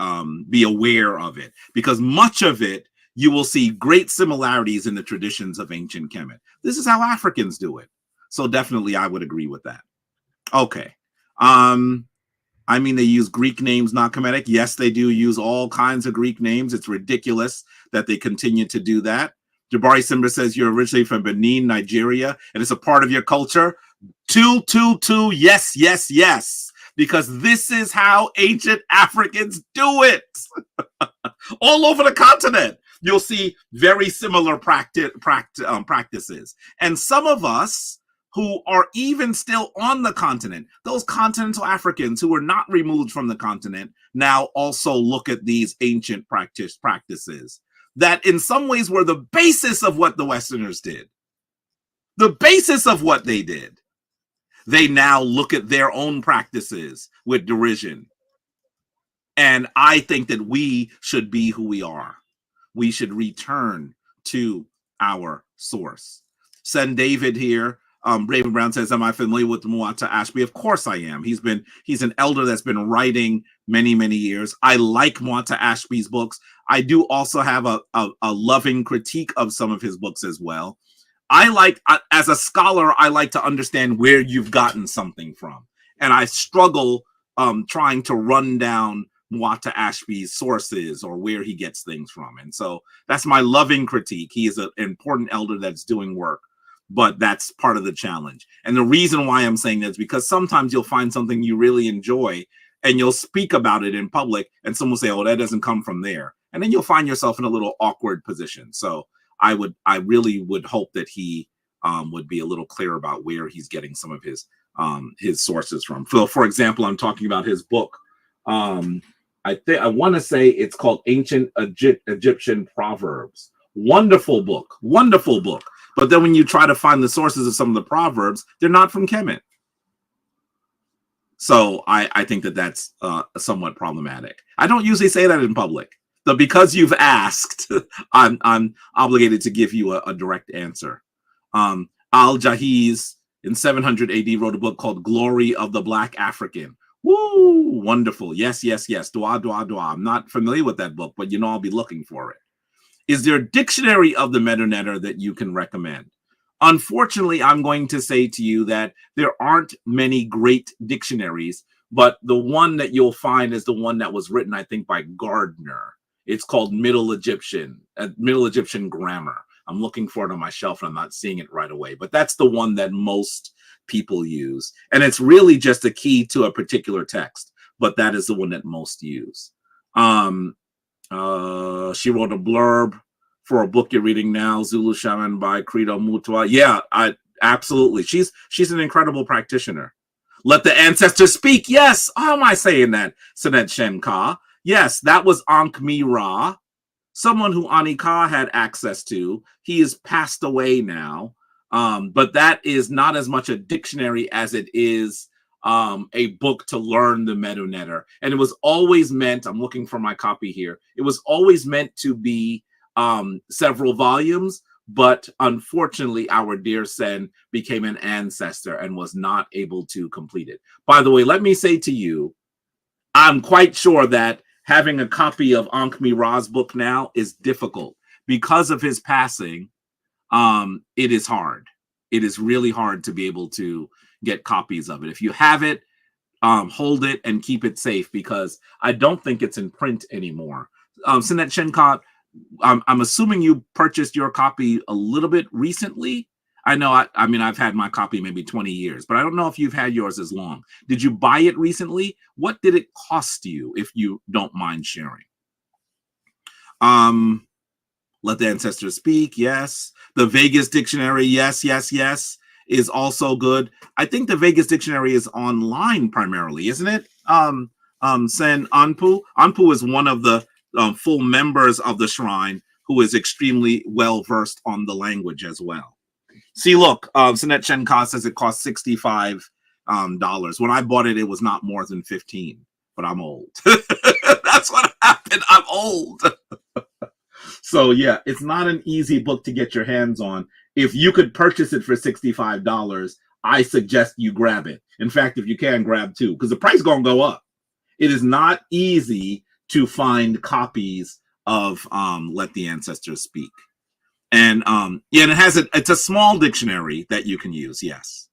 be aware of it, because much of it, you will see great similarities in the traditions of ancient Kemet. This is how Africans do it. So definitely I would agree with that. Okay. I mean, they use Greek names, not Kemetic. Yes, they do use all kinds of Greek names. It's ridiculous that they continue to do that. Jabari Simba says you're originally from Benin, Nigeria, and it's a part of your culture. 222, yes, yes, yes. Because this is how ancient Africans do it. All over the continent, you'll see very similar practices. And some of us who are even still on the continent, those continental Africans who were not removed from the continent, now also look at these ancient practices that in some ways were the basis of what the Westerners did. The basis of what they did. They now look at their own practices with derision. And I think that we should be who we are. We should return to our source. Send David here. Raven Brown says, am I familiar with Muata Ashby? Of course I am. He's an elder that's been writing many, many years. I like Muata Ashby's books. I do also have a loving critique of some of his books as well. I like, as a scholar, I like to understand where you've gotten something from. And I struggle trying to run down Muata Ashby's sources or where he gets things from. And so that's my loving critique. He is an important elder that's doing work, but that's part of the challenge. And the reason why I'm saying that is because sometimes you'll find something you really enjoy and you'll speak about it in public and someone will say, oh, that doesn't come from there. And then you'll find yourself in a little awkward position. So I really would hope that he would be a little clear about where he's getting some of his sources from. So, for example, I'm talking about his book. I want to say it's called Ancient Egyptian Proverbs. Wonderful book, wonderful book. But then when you try to find the sources of some of the proverbs, they're not from Kemet. So I think that that's somewhat problematic. I don't usually say that in public. So because you've asked, I'm obligated to give you a direct answer. Al-Jahiz in 700 AD wrote a book called Glory of the Black African. Woo! Wonderful. Yes, yes, yes. Dua, dua, dua. I'm not familiar with that book, but you know I'll be looking for it. Is there a dictionary of the Meta that you can recommend? Unfortunately, I'm going to say to you that there aren't many great dictionaries, but the one that you'll find is the one that was written, I think, by Gardner. It's called Middle Egyptian Grammar. I'm looking for it on my shelf and I'm not seeing it right away, but that's the one that most people use. And it's really just a key to a particular text, but that is the one that most use. She wrote a blurb for a book you're reading now, Zulu Shaman by Credo Mutwa. Yeah, absolutely. She's an incredible practitioner. Let the ancestors speak. Yes. How am I saying that? Sanet Shenka. Yes, that was Ankh-Mi Ra, someone who Anika had access to. He is passed away now. But that is not as much a dictionary as it is a book to learn the Medu-Neter. And it was always meant, I'm looking for my copy here, it was always meant to be several volumes, but unfortunately our dear Sen became an ancestor and was not able to complete it. By the way, let me say to you, I'm quite sure that having a copy of Ankh-Mi Ra's book now is difficult. Because of his passing, it is hard. It is really hard to be able to get copies of it. If you have it, hold it and keep it safe, because I don't think it's in print anymore. Sinet Shenkot, I'm assuming you purchased your copy a little bit recently. I know, I mean, I've had my copy maybe 20 years, but I don't know if you've had yours as long. Did you buy it recently? What did it cost you, if you don't mind sharing? Let the Ancestors Speak, yes. The Vegas Dictionary, yes, yes, yes, is also good. I think the Vegas Dictionary is online primarily, isn't it? Sen Anpu. Anpu is one of the full members of the shrine who is extremely well versed on the language as well. See, look, Sinet Shenka says it costs $65. When I bought it, it was not more than 15, but I'm old. That's what happened. I'm old. So yeah, it's not an easy book to get your hands on. If you could purchase it for $65, I suggest you grab it. In fact, if you can, grab two, because the price is gonna go up. It is not easy to find copies of Let the Ancestors Speak. And yeah, and it's a small dictionary that you can use, yes.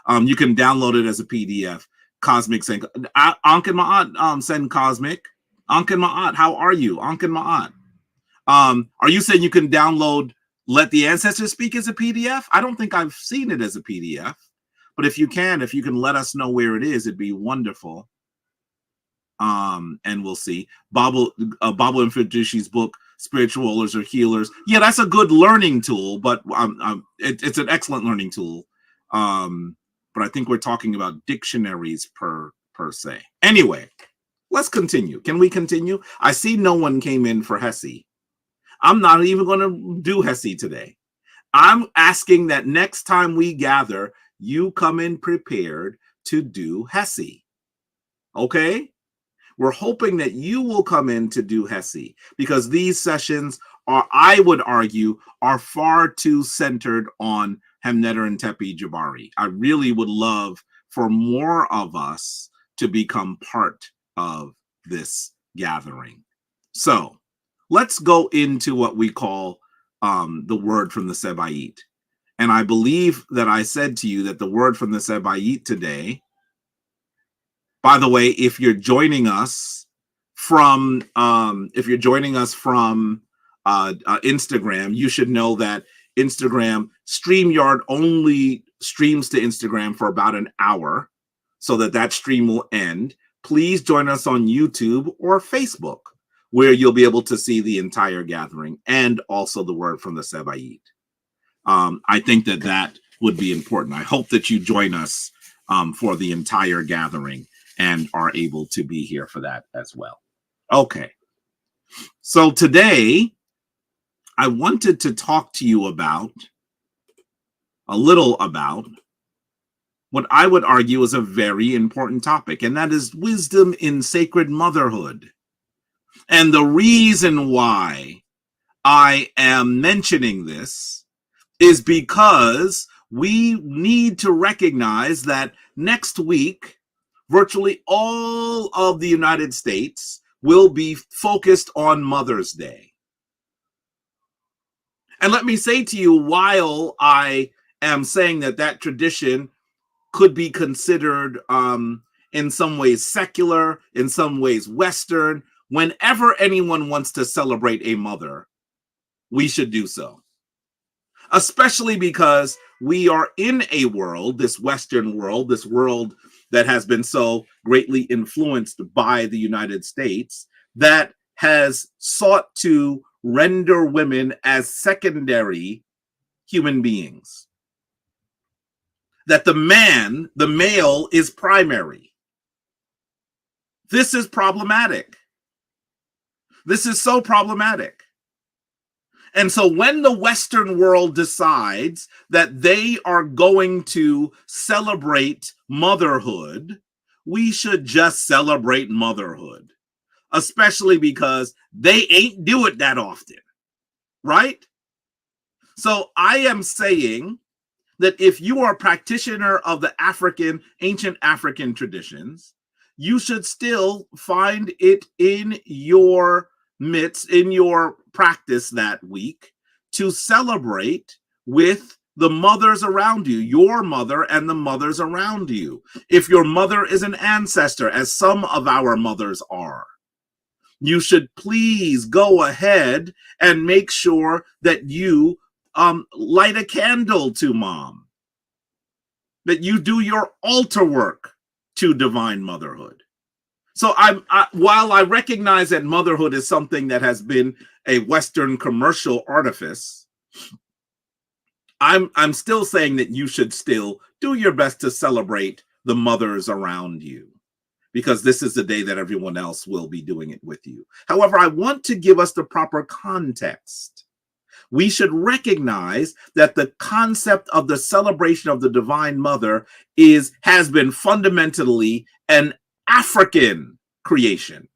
You can download it as a PDF. Cosmic saying, Ankin Ma'at send Cosmic. Ankin Ma'at, how are you? Ankin Ma'at. Are you saying you can download Let the Ancestors Speak as a PDF? I don't think I've seen it as a PDF. But if you can let us know where it is, it'd be wonderful. And we'll see. Babu Infidushi's book, Spiritual Rollers or Healers. Yeah, that's a good learning tool, but it's an excellent learning tool. But I think we're talking about dictionaries per se. Anyway, let's continue. Can we continue? I see no one came in for hessie. I'm not even going to do hessie today. I'm asking that next time we gather, you come in prepared to do hessie. Okay? We're hoping that you will come in to do hessie, because these sessions are, I would argue, are far too centered on Hemneter and Tepi Jabari. I really would love for more of us to become part of this gathering. So let's go into what we call the word from the Sebayit. And I believe that I said to you that the word from the Sebayit today, by the way, if you're joining us from Instagram, you should know that Instagram StreamYard only streams to Instagram for about an hour, so that stream will end. Please join us on YouTube or Facebook, where you'll be able to see the entire gathering and also the word from the Sebayit. I think that would be important. I hope that you join us for the entire gathering and are able to be here for that as well. Okay. So today, I wanted to talk to you about a little about what I would argue is a very important topic, and that is wisdom in sacred motherhood. And the reason why I am mentioning this is because we need to recognize that next week, virtually all of the United States will be focused on Mother's Day. And let me say to you, while I am saying that tradition could be considered in some ways secular, in some ways Western, whenever anyone wants to celebrate a mother, we should do so. Especially because we are in a world, this Western world, this world that has been so greatly influenced by the United States, that has sought to render women as secondary human beings. That the male is primary. This is problematic. This is so problematic. And so when the Western world decides that they are going to celebrate motherhood, we should just celebrate motherhood, especially because they ain't do it that often, right? So I am saying that if you are a practitioner of the ancient African traditions, you should still find it in your midst, in your practice that week, to celebrate with the mothers around you, your mother and the mothers around you. If your mother is an ancestor, as some of our mothers are, you should please go ahead and make sure that you light a candle to mom, that you do your altar work to divine motherhood. So while I recognize that motherhood is something that has been a Western commercial artifice, I'm still saying that you should still do your best to celebrate the mothers around you, because this is the day that everyone else will be doing it with you. However, I want to give us the proper context. We should recognize that the concept of the celebration of the Divine Mother has been fundamentally an African creation.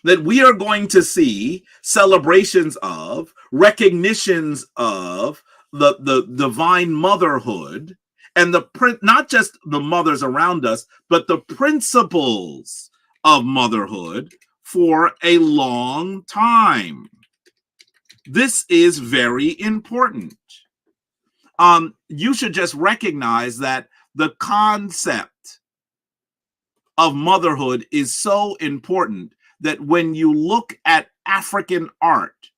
That we are going to see celebrations of, recognitions of the divine motherhood, and not just the mothers around us, but the principles of motherhood for a long time. This is very important. You should just recognize that the concept of motherhood is so important that when you look at African art,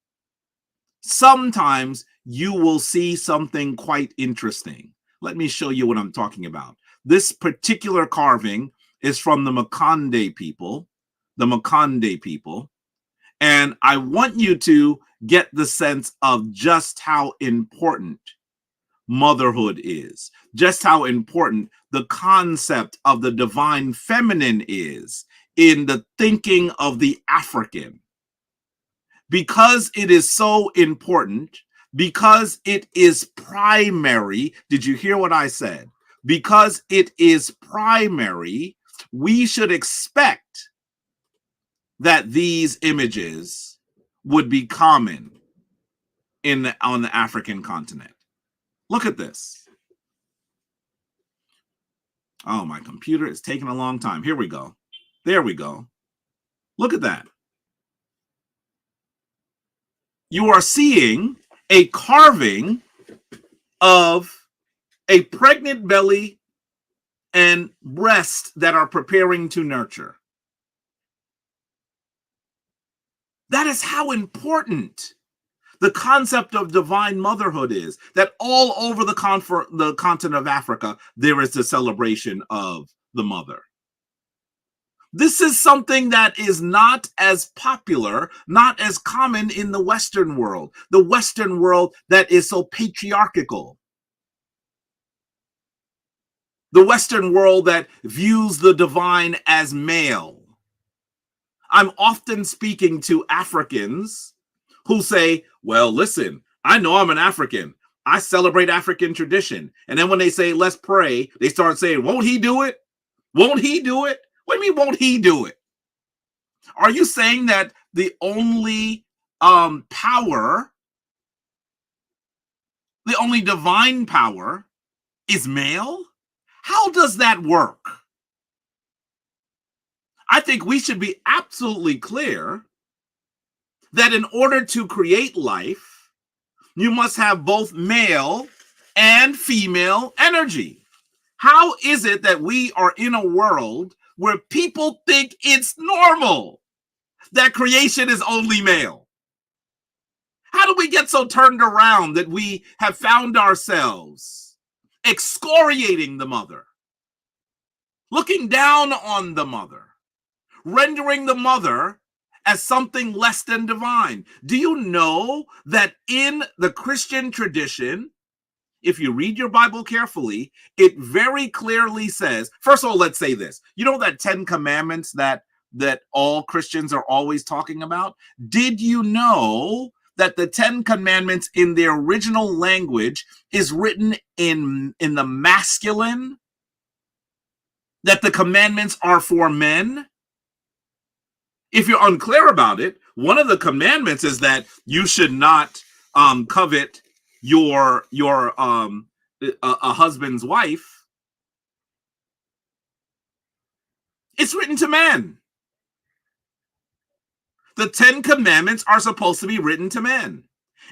sometimes you will see something quite interesting. Let me show you what I'm talking about. This particular carving is from the Makonde people, and I want you to get the sense of just how important motherhood is, just how important the concept of the divine feminine is in the thinking of the African. Because it is so important, because it is primary. Did you hear what I said? Because it is primary, we should expect that these images would be common on the African continent. Look at this. Oh, my computer is taking a long time. Here we go. There we go. Look at that. You are seeing a carving of a pregnant belly and breast that are preparing to nurture. That is how important the concept of divine motherhood is, that all over the continent of Africa, there is the celebration of the mother. This is something that is not as popular, not as common in the Western world that is so patriarchal. The Western world that views the divine as male. I'm often speaking to Africans who say, well, listen, I know I'm an African. I celebrate African tradition. And then when they say, let's pray, they start saying, won't he do it? Won't he do it? What do you mean, won't he do it? Are you saying that the only power, the only divine power is male? How does that work? I think we should be absolutely clear that in order to create life, you must have both male and female energy. How is it that we are in a world where people think it's normal that creation is only male? How do we get so turned around that we have found ourselves excoriating the mother, looking down on the mother, rendering the mother as something less than divine? Do you know that in the Christian tradition, if you read your Bible carefully, it very clearly says, first of all, let's say this. You know that 10 commandments that all Christians are always talking about? Did you know that the 10 commandments in their original language is written in the masculine? That the commandments are for men? If you're unclear about it, one of the commandments is that you should not covet your a husband's wife. It's written to men. The 10 commandments are supposed to be written to men.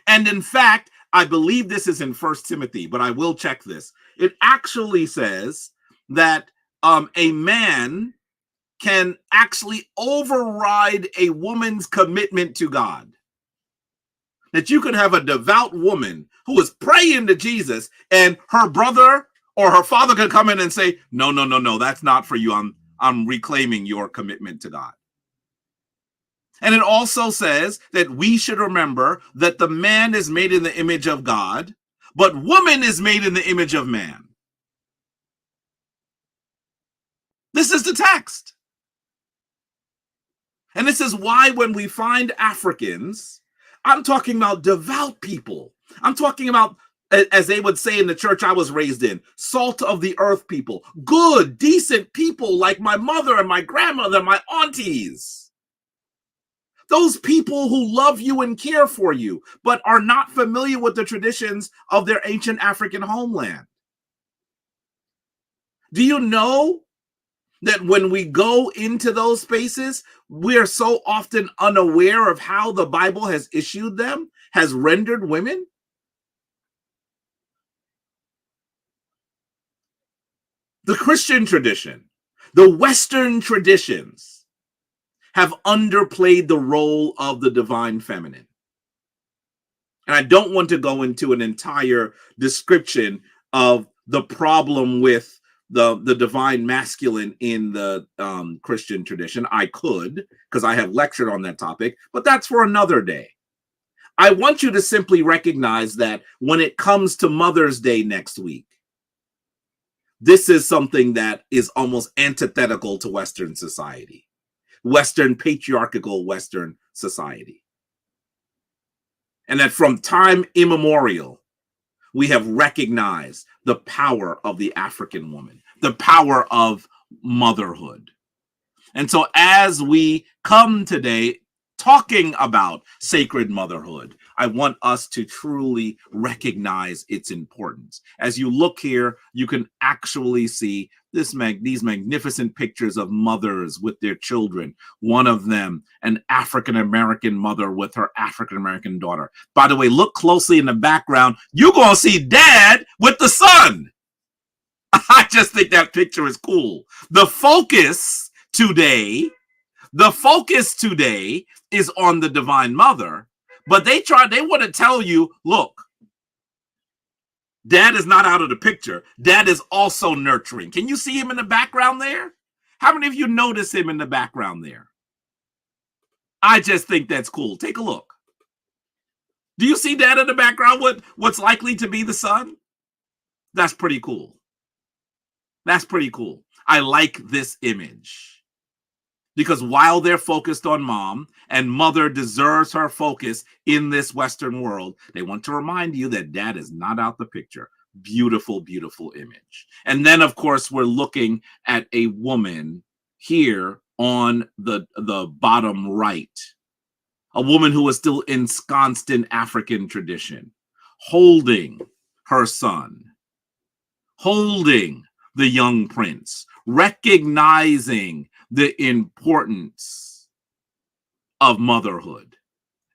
And in fact, I believe this is in 1 Timothy, but I will check this. It actually says that a man can actually override a woman's commitment to God. that you could have a devout woman who is praying to Jesus, and her brother or her father could come in and say, no, no, no, no, that's not for you. I'm reclaiming your commitment to God. And it also says that we should remember that the man is made in the image of God, but woman is made in the image of man. This is the text. And this is why when we find Africans, I'm talking about devout people. I'm talking about, as they would say in the church I was raised in, salt of the earth people, good, decent people like my mother and my grandmother, my aunties. Those people who love you and care for you, but are not familiar with the traditions of their ancient African homeland. Do you know that when we go into those spaces, we are so often unaware of how the Bible has issued them, has rendered women? The Christian tradition, the Western traditions have underplayed the role of the divine feminine. And I don't want to go into an entire description of the problem with the divine masculine in the Christian tradition. I could, because I have lectured on that topic, but that's for another day. I want you to simply recognize that when it comes to Mother's Day next week, this is something that is almost antithetical to Western society. Western, patriarchal Western society. And that from time immemorial, we have recognized the power of the African woman, the power of motherhood. And so as we come today talking about sacred motherhood, I want us to truly recognize its importance. As you look here, you can actually see these magnificent pictures of mothers with their children. One of them, an African-American mother with her African-American daughter. By the way, look closely in the background. You're going to see dad with the son. I just think that picture is cool. The focus today is on the Divine Mother, but they want to tell you, look, dad is not out of the picture. Dad is also nurturing. Can you see him in the background there? How many of you notice him in the background there? I just think that's cool. Take a look. Do you see dad in the background with what's likely to be the son? That's pretty cool. That's pretty cool. I like this image. Because while they're focused on mom, and mother deserves her focus in this Western world, they want to remind you that dad is not out the picture. Beautiful, beautiful image. And then, of course, we're looking at a woman here on the bottom right. A woman who is still ensconced in African tradition, holding her son, holding the young prince, recognizing the importance of motherhood,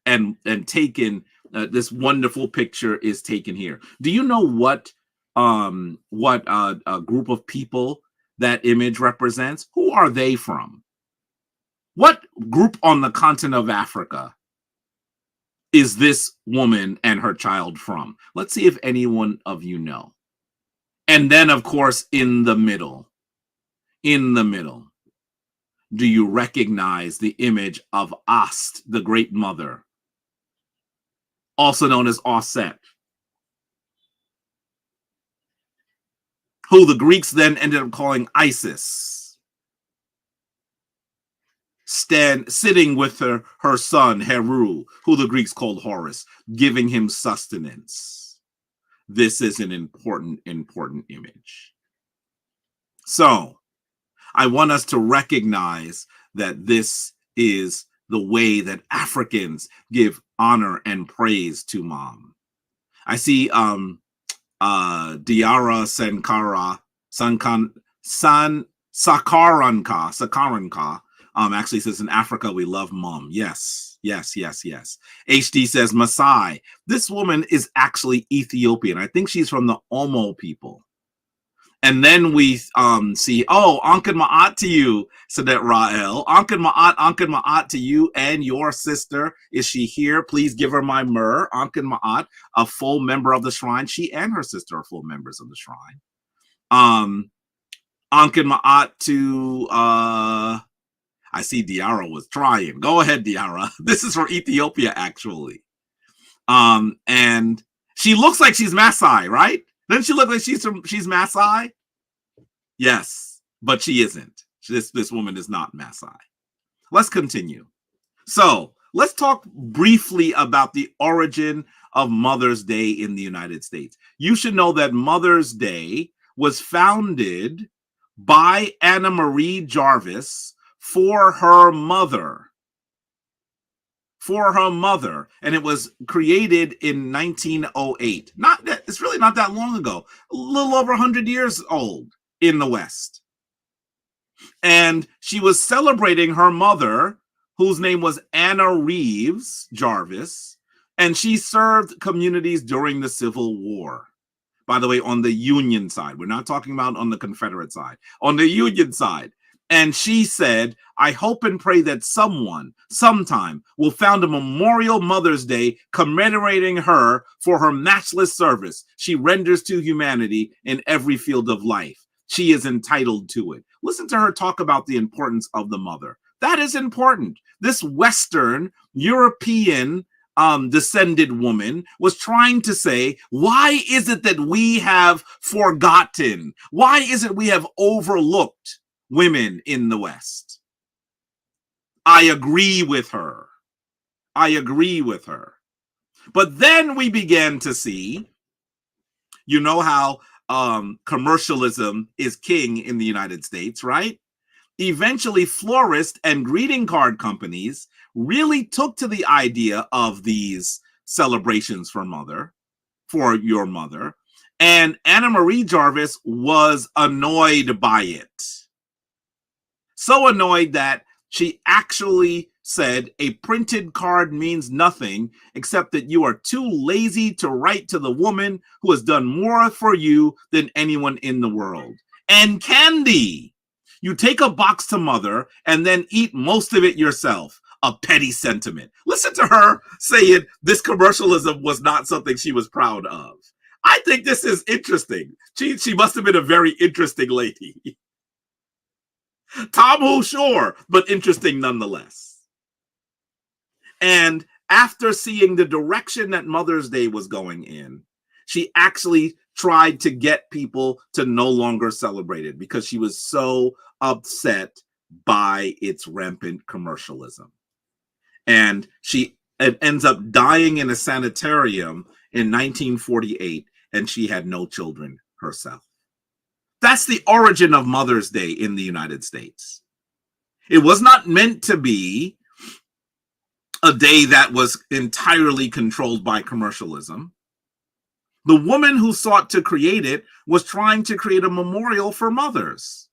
and taken this wonderful picture is taken here. Do you know what a group of people that image represents? Who are they from? What group on the continent of Africa is this woman and her child from? Let's see if anyone of you know. And then, of course, in the middle, do you recognize the image of Ast, the great mother, also known as Osset, who the Greeks then ended up calling Isis, sitting with her son, Heru, who the Greeks called Horus, giving him sustenance. This is an important image. So, I want us to recognize that this is the way that Africans give honor and praise to mom. I see Diara Sakaranka actually says, in Africa we love mom. Yes. HD says Maasai. This woman is actually Ethiopian. I think she's from the Omo people. And then we see, oh, Ankin Ma'at to you, Sadet Ra'el. Ankin Ma'at to you and your sister. Is she here? Please give her my myrrh. Ankin Ma'at, a full member of the shrine. She and her sister are full members of the shrine. Ankin Ma'at to, I see Diara was trying. Go ahead, Diara. This is for Ethiopia, actually. And she looks like she's Maasai, right? Doesn't she look like she's Maasai? Yes, but she isn't. This woman is not Maasai. Let's continue. So let's talk briefly about the origin of Mother's Day in the United States. You should know that Mother's Day was founded by Anna Marie Jarvis for her mother. For her mother, and it was created in 1908. It's really not that long ago, a little over 100 years old in the West. And she was celebrating her mother, whose name was Anna Reeves Jarvis, and she served communities during the Civil War. By the way, on the Union side, we're not talking about on the Confederate side, on the Union side. And she said, I hope and pray that someone, sometime, will found a memorial Mother's Day commemorating her for her matchless service she renders to humanity in every field of life. She is entitled to it. Listen to her talk about the importance of the mother. That is important. This Western European descended woman was trying to say, why is it that we have forgotten? Why is it we have overlooked women in the West? I agree with her. I agree with her. But then we began to see, you know how commercialism is king in the United States, right? Eventually, florist and greeting card companies really took to the idea of these celebrations for your mother. And Anna Marie Jarvis was annoyed by it. So annoyed that she actually said a printed card means nothing except that you are too lazy to write to the woman who has done more for you than anyone in the world. And candy. You take a box to mother and then eat most of it yourself. A petty sentiment. Listen to her saying this commercialism was not something she was proud of. I think this is interesting. She must have been a very interesting lady. Tom Who, sure, but interesting nonetheless. And after seeing the direction that Mother's Day was going in, she actually tried to get people to no longer celebrate it because she was so upset by its rampant commercialism. And she ends up dying in a sanitarium in 1948, and she had no children herself. That's the origin of Mother's Day in the United States. It was not meant to be a day that was entirely controlled by commercialism. The woman who sought to create it was trying to create a memorial for mothers.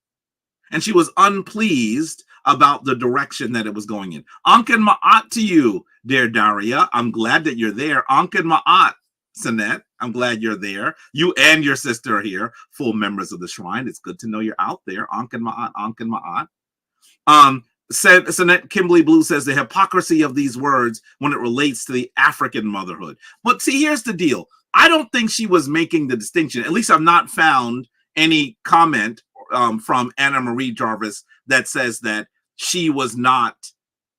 And she was unpleased about the direction that it was going in. Ankin Ma'at to you, dear Daria. I'm glad that you're there. Ankin Ma'at, Sanet. I'm glad you're there. You and your sister are here, full members of the shrine. It's good to know you're out there. Ankin Ma'at, Ankin Ma'at. Sanet Kimberly Blue says the hypocrisy of these words when it relates to the African motherhood. But see, here's the deal. I don't think she was making the distinction. At least I've not found any comment from Anna Marie Jarvis that says that she was not,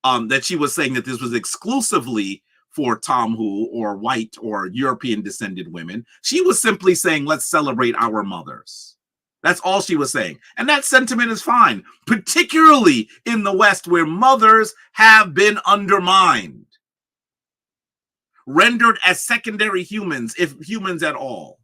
that she was saying that this was exclusively for Tom Who or white or European descended women. She was simply saying, let's celebrate our mothers. That's all she was saying. And that sentiment is fine, particularly in the West where mothers have been undermined, rendered as secondary humans, if humans at all,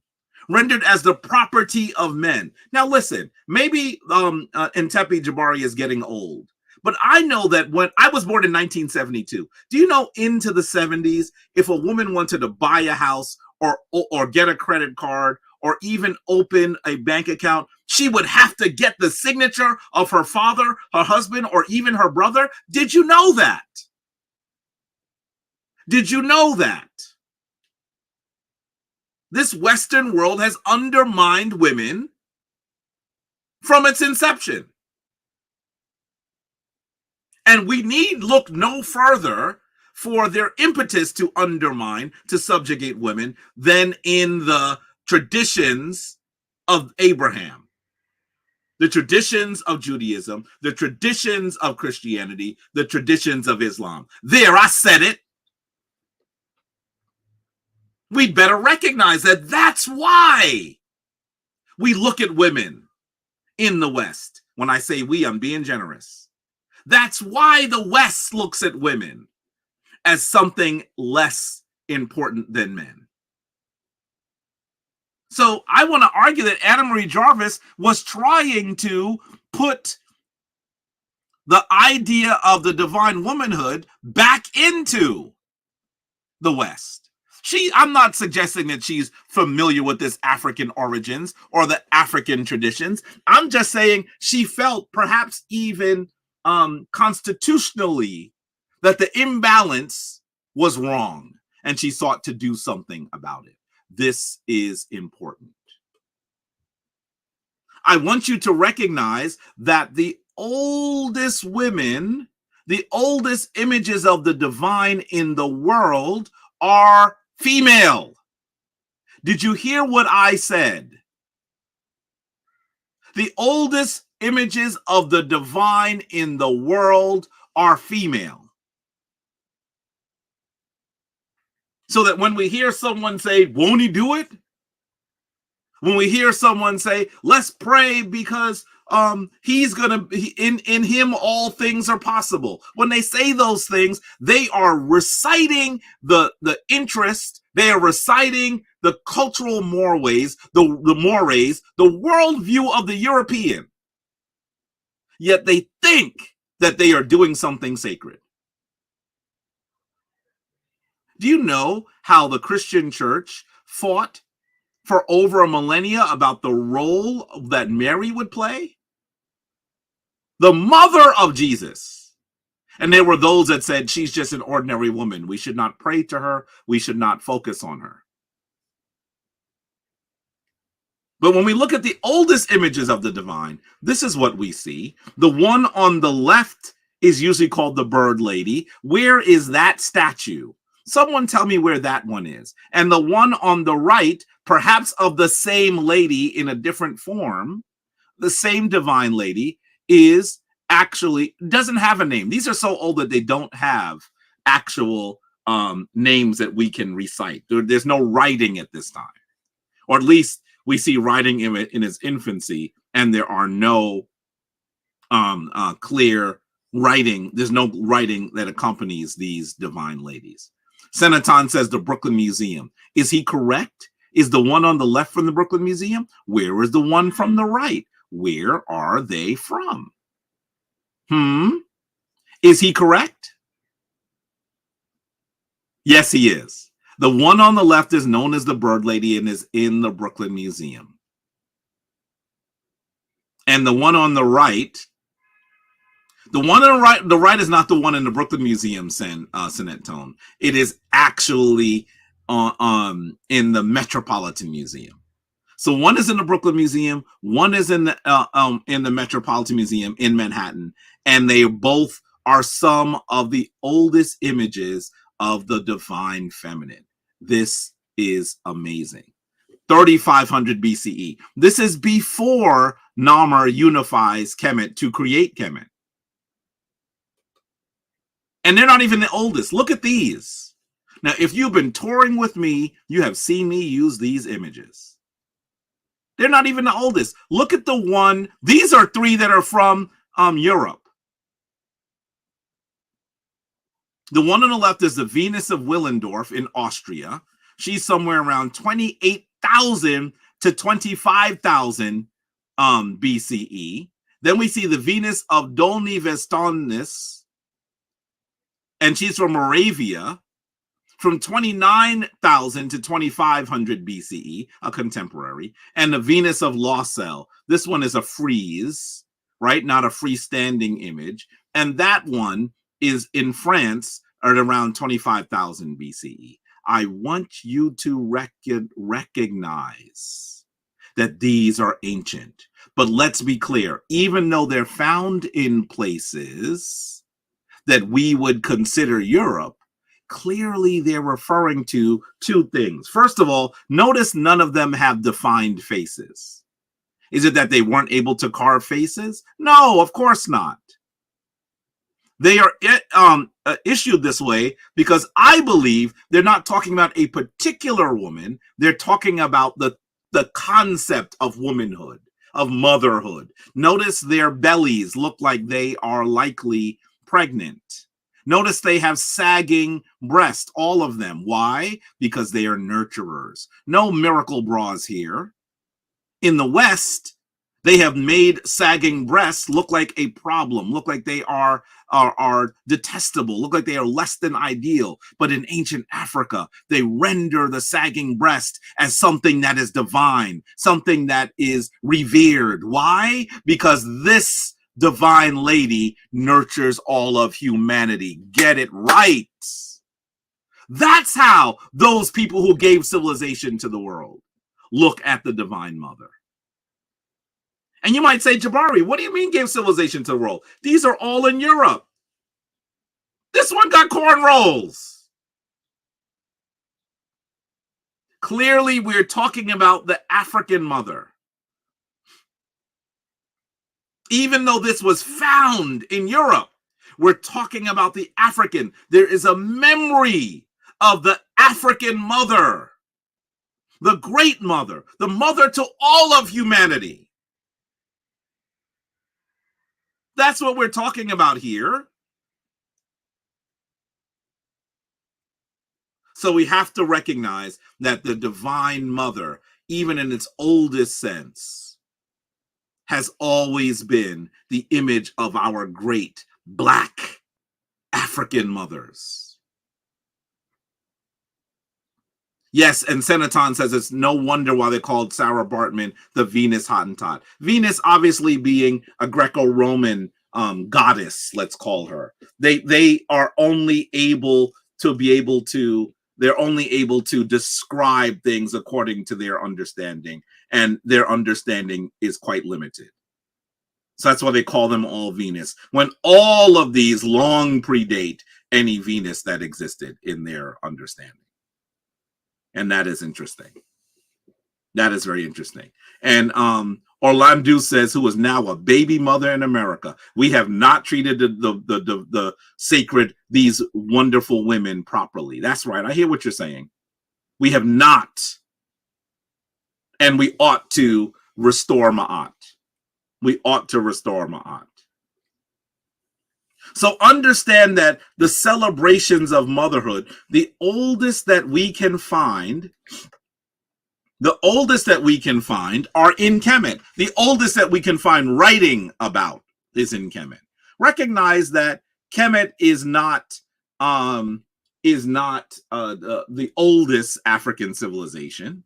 rendered as the property of men. Now, listen, maybe Ntepi Jabari is getting old, but I know that when I was born in 1972, do you know into the 70s, if a woman wanted to buy a house or get a credit card or even open a bank account, she would have to get the signature of her father, her husband, or even her brother? Did you know that? Did you know that? This Western world has undermined women from its inception. And we need look no further for their impetus to undermine, to subjugate women than in the traditions of Abraham, the traditions of Judaism, the traditions of Christianity, the traditions of Islam. There, I said it. We'd better recognize that that's why we look at women in the West. When I say we, I'm being generous. That's why the West looks at women as something less important than men. So I want to argue that Anna Marie Jarvis was trying to put the idea of the divine womanhood back into the West. I'm not suggesting that she's familiar with this African origins or the African traditions. I'm just saying she felt perhaps even constitutionally that the imbalance was wrong, and she sought to do something about it. This is important. I want you to recognize that the oldest women, the oldest images of the divine in the world are female. Did you hear what I said? The oldest images of the divine in the world are female. So that when we hear someone say, won't he do it? When we hear someone say, let's pray because he's gonna in him all things are possible. When they say those things, they are reciting the interest, they are reciting the cultural mores, the mores, the worldview of the European. Yet they think that they are doing something sacred. Do you know how the Christian church fought for over a millennia about the role that Mary would play? The mother of Jesus. And there were those that said she's just an ordinary woman. We should not pray to her. We should not focus on her. But when we look at the oldest images of the divine, this is what we see. The one on the left is usually called the bird lady. Where is that statue? Someone tell me where that one is. And the one on the right, perhaps of the same lady in a different form, the same divine lady, is actually, doesn't have a name. These are so old that they don't have actual names that we can recite. There's no writing at this time. Or at least we see writing in its infancy, and there are no clear writing. There's no writing that accompanies these divine ladies. Senaton says the Brooklyn Museum. Is he correct? Is the one on the left from the Brooklyn Museum? Where is the one from the right? Where are they from? Is he correct? Yes, he is. The one on the left is known as the Bird Lady and is in the Brooklyn Museum. And the one on the right, the right is not the one in the Brooklyn Museum, Senate Tone. It is actually in the Metropolitan Museum. So one is in the Brooklyn Museum, one is in the Metropolitan Museum in Manhattan, and they both are some of the oldest images of the divine feminine. This is amazing. 3500 BCE. This is before Namur unifies Kemet to create Kemet. And they're not even the oldest. Look at these. Now, if you've been touring with me, you have seen me use these images. They're not even the oldest. Look at the one. These are three that are from Europe. The one on the left is the Venus of Willendorf in Austria. She's somewhere around 28,000 to 25,000 BCE. Then we see the Venus of Dolny Vestonis, and she's from Moravia, from 29,000 to 2,500 BCE, a contemporary. And the Venus of Lausel. This one is a frieze, right? Not a freestanding image. And that one is in France at around 25,000 BCE. I want you to recognize that these are ancient. But let's be clear, even though they're found in places that we would consider Europe, clearly they're referring to two things. First of all, notice none of them have defined faces. Is it that they weren't able to carve faces? No, of course not. They are issued this way because I believe they're not talking about a particular woman. They're talking about the concept of womanhood, of motherhood. Notice their bellies look like they are likely pregnant. Notice they have sagging breasts, all of them. Why? Because they are nurturers. No miracle bras here. In the West, they have made sagging breasts look like a problem, look like they are detestable, look like they are less than ideal. But in ancient Africa, they render the sagging breast as something that is divine, something that is revered. Why? Because this divine lady nurtures all of humanity. Get it right. That's how those people who gave civilization to the world look at the divine mother. And you might say, Jabari, what do you mean gave civilization to the world? These are all in Europe. This one got cornrows. Clearly, we're talking about the African mother. Even though this was found in Europe, we're talking about the African. There is a memory of the African mother, the great mother, the mother to all of humanity. That's what we're talking about here. So we have to recognize that the divine mother, even in its oldest sense, has always been the image of our great Black African mothers. Yes, and Senaton says it's no wonder why they called Sarah Bartman the Venus Hottentot. Venus obviously being a Greco-Roman goddess, let's call her. They are only able to they're only able to describe things according to their understanding, and their understanding is quite limited. So that's why they call them all Venus, when all of these long predate any Venus that existed in their understanding. And that is interesting. That is very interesting. And Orlando says, who is now a baby mother in America, we have not treated the sacred, these wonderful women properly. That's right. I hear what you're saying. We have not. And we ought to restore Ma'at. We ought to restore Ma'at. So understand that the celebrations of motherhood, the oldest that we can find are in Kemet. The oldest that we can find writing about is in Kemet. Recognize that Kemet is not the oldest African civilization.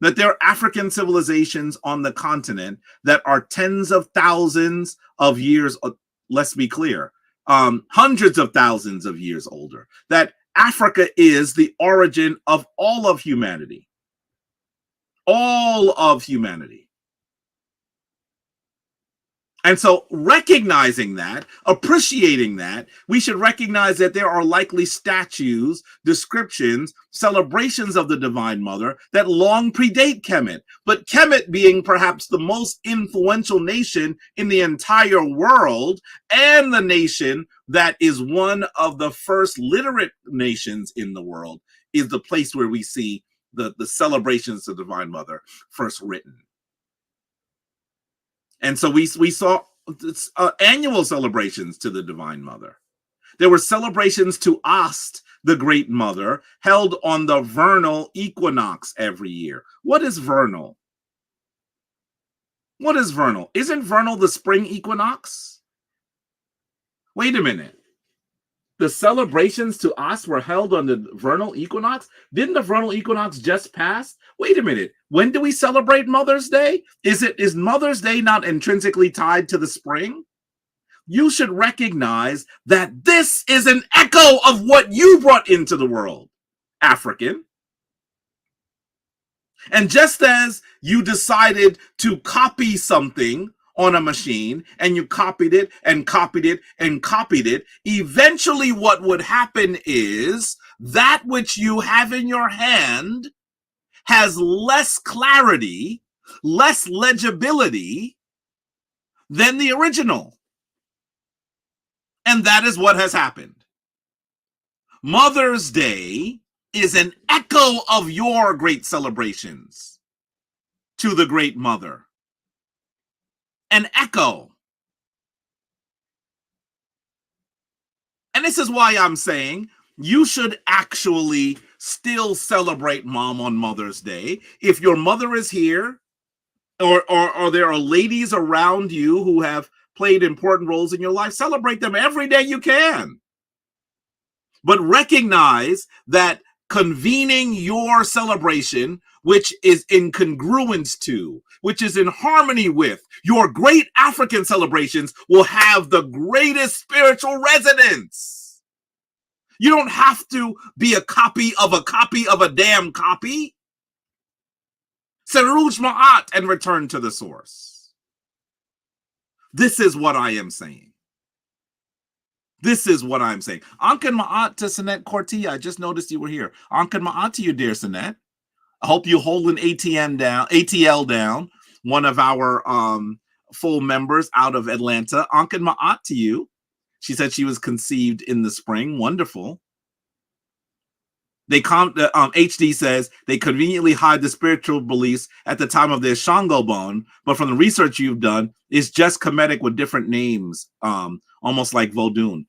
That there are African civilizations on the continent that are tens of thousands of years. Let's be clear, hundreds of thousands of years older. That Africa is the origin of all of humanity. All of humanity. And so recognizing that, appreciating that, we should recognize that there are likely statues, descriptions, celebrations of the Divine Mother that long predate Kemet. But Kemet being perhaps the most influential nation in the entire world, and the nation that is one of the first literate nations in the world, is the place where we see the celebrations of the Divine Mother first written. And so we saw annual celebrations to the Divine Mother. There were celebrations to Ast, the Great Mother, held on the vernal equinox every year. What is vernal? What is vernal? Isn't vernal the spring equinox? Wait a minute. The celebrations to Ast were held on the vernal equinox? Didn't the vernal equinox just pass? Wait a minute. When do we celebrate Mother's Day? Is Mother's Day not intrinsically tied to the spring? You should recognize that this is an echo of what you brought into the world, African. And just as you decided to copy something on a machine and you copied it and copied it and copied it, eventually what would happen is that which you have in your hand has less clarity, less legibility than the original. And that is what has happened. Mother's Day is an echo of your great celebrations to the Great Mother. An echo. And this is why I'm saying you should actually still celebrate Mom on Mother's Day. If your mother is here, or there are ladies around you who have played important roles in your life, celebrate them every day you can. But recognize that convening your celebration, which is in congruence to, which is in harmony with your great African celebrations, will have the greatest spiritual resonance. You don't have to be a copy of a damn copy. Seruj Ma'at and return to the source. This is what I am saying. This is what I'm saying. Ankan Ma'at to Sinette Cortia. I just noticed you were here. Ankan Ma'at to you, dear Sinette. I hope you hold an ATL down, one of our full members out of Atlanta. Ankan Ma'at to you. She said she was conceived in the spring. Wonderful. HD says they conveniently hide the spiritual beliefs at the time of their Shango bone, but from the research you've done, it's just Kemetic with different names, almost like Vodun.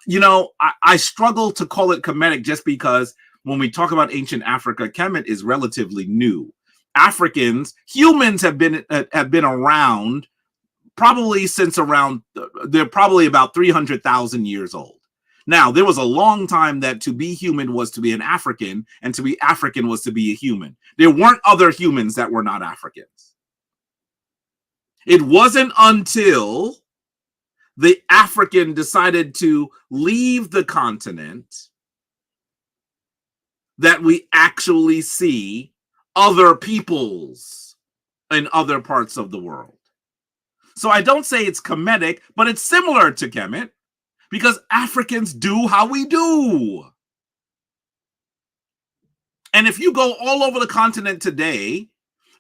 You know, I struggle to call it Kemetic just because when we talk about ancient Africa, Kemet is relatively new. Humans have been around probably since around, they're probably about 300,000 years old. Now, there was a long time that to be human was to be an African, and to be African was to be a human. There weren't other humans that were not Africans. It wasn't until the African decided to leave the continent that we actually see other peoples in other parts of the world. So I don't say it's Kemetic, but it's similar to Kemet, because Africans do how we do. And if you go all over the continent today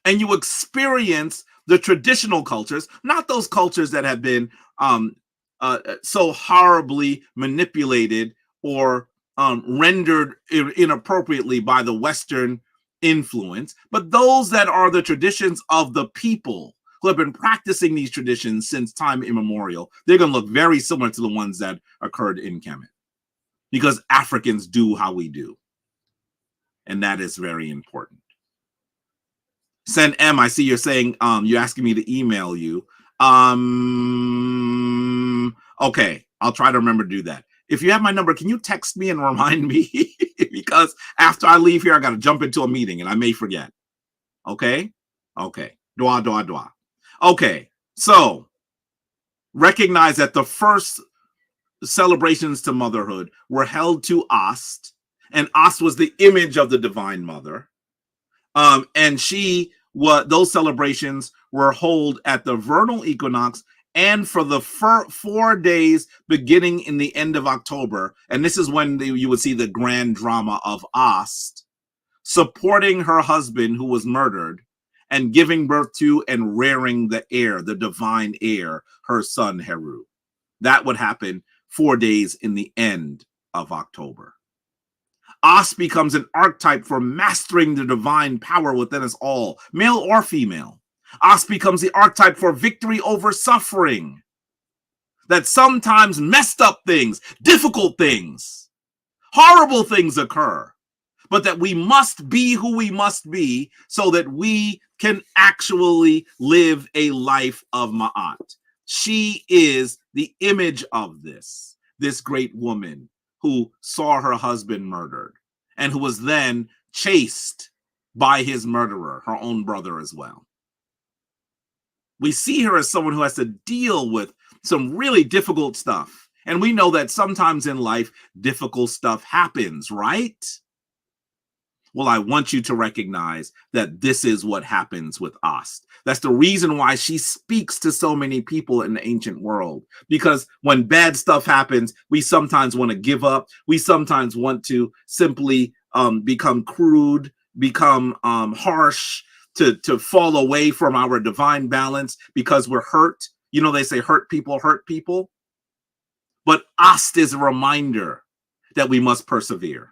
and you experience the traditional cultures, not those cultures that have been so horribly manipulated or rendered inappropriately by the Western influence, but those that are the traditions of the people who have been practicing these traditions since time immemorial, they're going to look very similar to the ones that occurred in Kemet, because Africans do how we do. And that is very important. Send M, I see you're saying you're asking me to email you. Okay, I'll try to remember to do that. If you have my number, can you text me and remind me? Because after I leave here, I got to jump into a meeting and I may forget. Okay? Okay. Dwa, dwa, dwa. Okay, so recognize that the first celebrations to motherhood were held to Ast, and Ast was the image of the Divine Mother. And those celebrations were held at the vernal equinox and for the 4 days beginning in the end of October. And this is when you would see the grand drama of Ast supporting her husband who was murdered and giving birth to and rearing the heir, the divine heir, her son Heru. That would happen 4 days in the end of October. Ast becomes an archetype for mastering the divine power within us all, male or female. Ast becomes the archetype for victory over suffering. That sometimes messed up things, difficult things, horrible things occur, but that we must be who we must be so that we can actually live a life of Ma'at. She is the image of this great woman who saw her husband murdered and who was then chased by his murderer, her own brother as well. We see her as someone who has to deal with some really difficult stuff. And we know that sometimes in life, difficult stuff happens, right? Well, I want you to recognize that this is what happens with Ast. That's the reason why she speaks to so many people in the ancient world. Because when bad stuff happens, we sometimes want to give up. We sometimes want to simply become crude, become harsh, to fall away from our divine balance because we're hurt. You know, they say hurt people hurt people. But Ast is a reminder that we must persevere.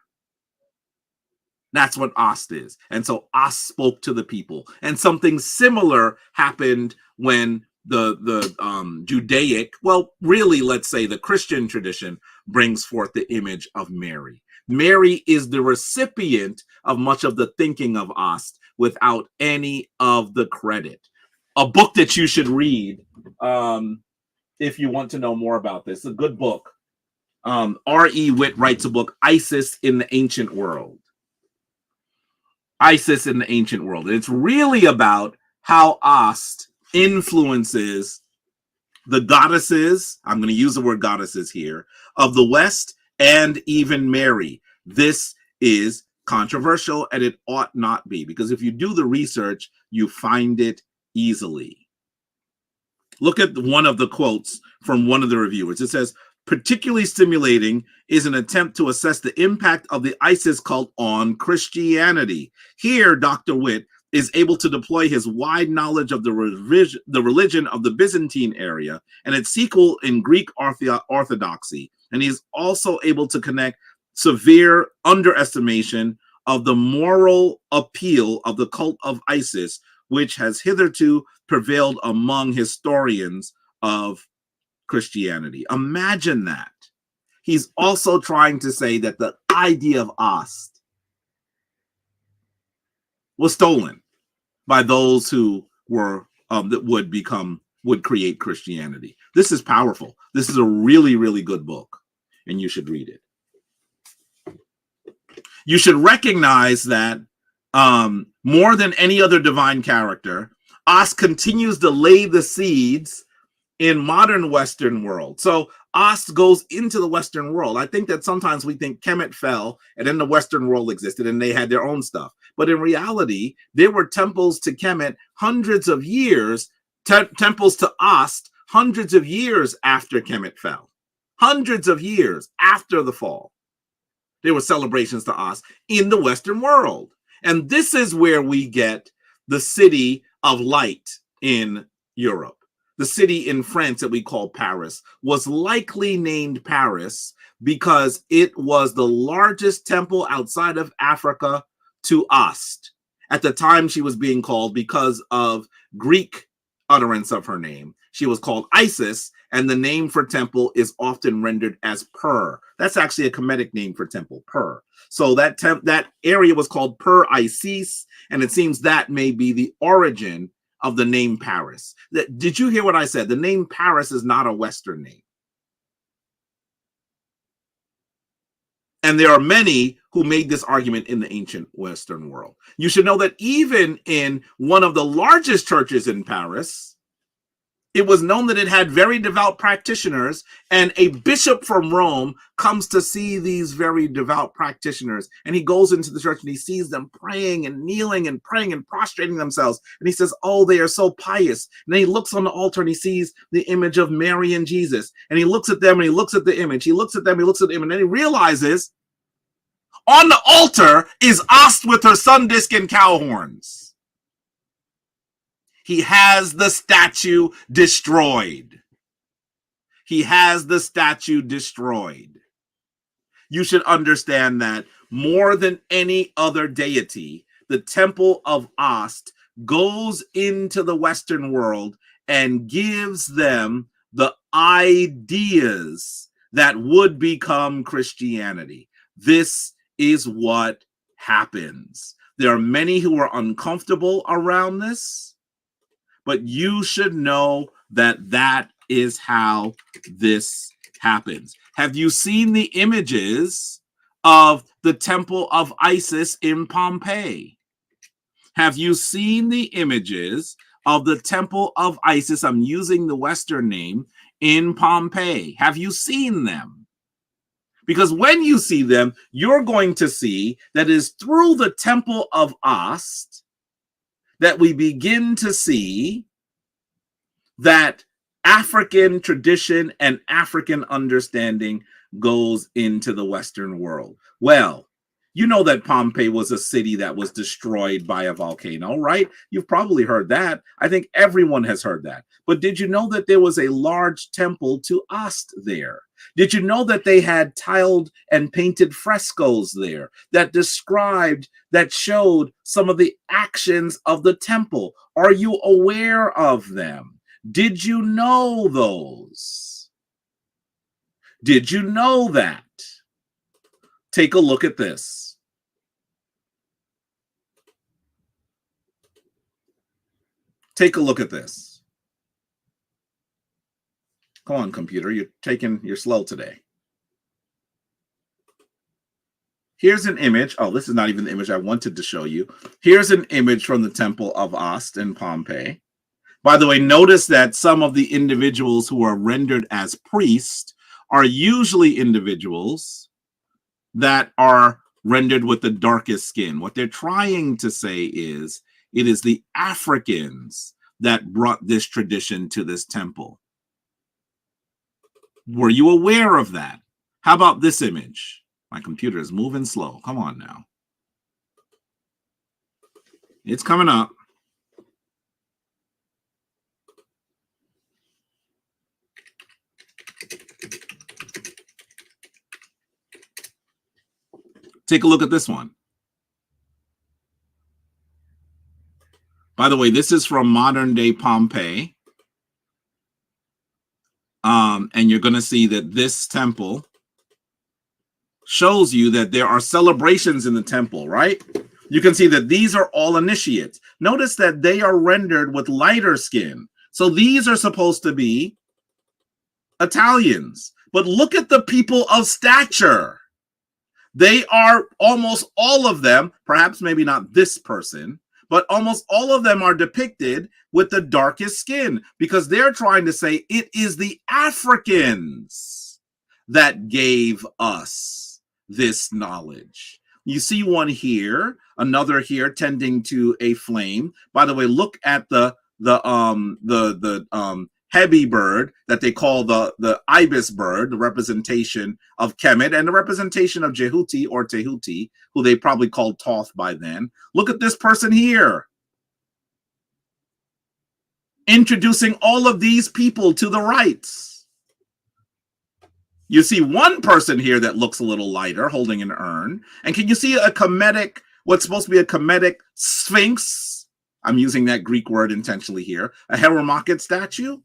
That's what Ast is. And so Ast spoke to the people. And something similar happened when the Judaic, well, really, let's say the Christian tradition brings forth the image of Mary. Mary is the recipient of much of the thinking of Ast without any of the credit. A book that you should read if you want to know more about this, a good book. R.E. Witt writes a book, Isis in the Ancient World. Isis in the Ancient World. And it's really about how Ast influences the goddesses, I'm going to use the word goddesses here, of the West and even Mary. This is controversial and it ought not be, because if you do the research, you find it easily. Look at one of the quotes from one of the reviewers. It says, particularly stimulating is an attempt to assess the impact of the Isis cult on Christianity. Here, Dr. Witt is able to deploy his wide knowledge of the religion of the Byzantine area and its sequel in Greek Orthodoxy. And he's also able to connect severe underestimation of the moral appeal of the cult of Isis, which has hitherto prevailed among historians of Christianity. Imagine that. He's also trying to say that the idea of Ast was stolen by those who were that would create Christianity. This is powerful. This is a really, really good book, and you should read it. You should recognize that more than any other divine character, Ast continues to lay the seeds in modern Western world. So Ast goes into the Western world. I think that sometimes we think Kemet fell and then the Western world existed and they had their own stuff. But in reality, there were temples to Kemet hundreds of years, temples to Ast hundreds of years after Kemet fell. Hundreds of years after the fall. There were celebrations to Ast in the Western world. And this is where we get the city of light in Europe. The city in France that we call Paris was likely named Paris because it was the largest temple outside of Africa to Ast. At the time she was being called, because of Greek utterance of her name, she was called Isis, and the name for temple is often rendered as Per. That's actually a Kemetic name for temple, Per. So that area was called Per Isis, and it seems that may be the origin of the name Paris. Did you hear what I said? The name Paris is not a Western name. And there are many who made this argument in the ancient Western world. You should know that even in one of the largest churches in Paris, it was known that it had very devout practitioners, and a bishop from Rome comes to see these very devout practitioners, and he goes into the church and he sees them praying and kneeling and praying and prostrating themselves, and he says, oh, they are so pious. And then he looks on the altar and he sees the image of Mary and Jesus, and he looks at them and he looks at the image, he looks at them, he looks at the image, and then he realizes on the altar is Ast with her sun disk and cow horns. He has the statue destroyed. He has the statue destroyed. You should understand that more than any other deity, the temple of Ast goes into the Western world and gives them the ideas that would become Christianity. This is what happens. There are many who are uncomfortable around this, but you should know that that is how this happens. Have you seen the images of the temple of Isis in Pompei? Have you seen the images of the temple of Isis? I'm using the Western name in Pompei. Have you seen them? Because when you see them, you're going to see that it is through the temple of Ast that we begin to see that African tradition and African understanding goes into the Western world. Well, you know that Pompei was a city that was destroyed by a volcano, right? You've probably heard that. I think everyone has heard that. But did you know that there was a large temple to Ast there? Did you know that they had tiled and painted frescoes there that described, that showed some of the actions of the temple? Are you aware of them? Did you know those? Did you know that? Take a look at this. Take a look at this. Come on, computer. You're slow today. Here's an image. Oh, this is not even the image I wanted to show you. Here's an image from the Temple of Ast in Pompei. By the way, notice that some of the individuals who are rendered as priests are usually individuals that are rendered with the darkest skin. What they're trying to say is it is the Africans that brought this tradition to this temple. Were you aware of that? How about this image? My computer is moving slow. Come on now. It's coming up. Take a look at this one. By the way, this is from modern day Pompei. And you're going to see that this temple shows you that there are celebrations in the temple, right? You can see that these are all initiates. Notice that they are rendered with lighter skin. So these are supposed to be Italians. But look at the people of stature. They are almost all of them, perhaps maybe not this person, but almost all of them are depicted with the darkest skin because they're trying to say it is the Africans that gave us this knowledge. You see one here, another here tending to a flame. By the way, look at the Hebi bird that they call the ibis bird, the representation of Kemet, and the representation of Jehuti or Tehuti, who they probably called Thoth by then. Look at this person here, introducing all of these people to the rites. You see one person here that looks a little lighter, holding an urn. And can you see a Kemetic, what's supposed to be a Kemetic sphinx? I'm using that Greek word intentionally here. A Heromachid statue.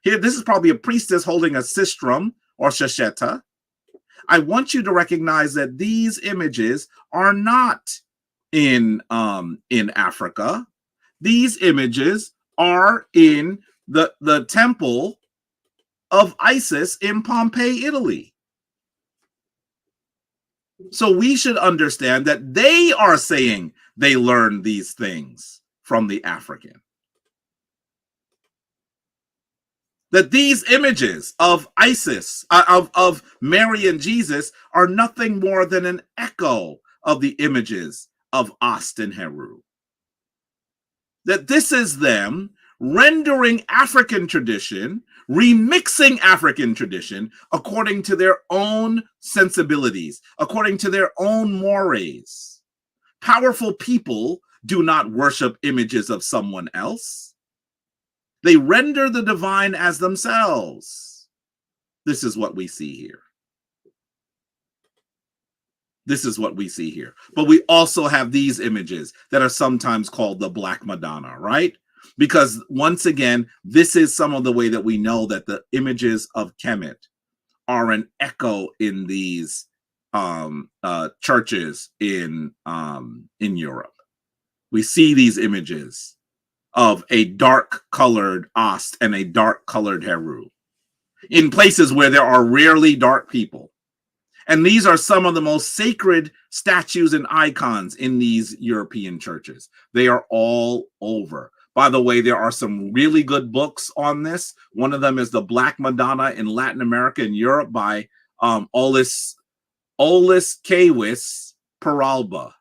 Here, this is probably a priestess holding a sistrum or shasheta. I want you to recognize that these images are not in Africa. These images are in the temple of Isis in Pompei, Italy. So we should understand that they are saying they learned these things from the African. That these images of Isis, of Mary and Jesus, are nothing more than an echo of the images of Ast and Heru. That this is them rendering African tradition, remixing African tradition according to their own sensibilities, according to their own mores. Powerful people do not worship images of someone else. They render the divine as themselves. This is what we see here. This is what we see here. But we also have these images that are sometimes called the Black Madonna, right? Because once again, this is some of the way that we know that the images of Kemet are an echo in these churches in Europe. We see these images of a dark-colored Ast and a dark-colored Heru in places where there are rarely dark people. And these are some of the most sacred statues and icons in these European churches. They are all over. By the way, there are some really good books on this. One of them is The Black Madonna in Latin America and Europe by Olis Kawis Peralba.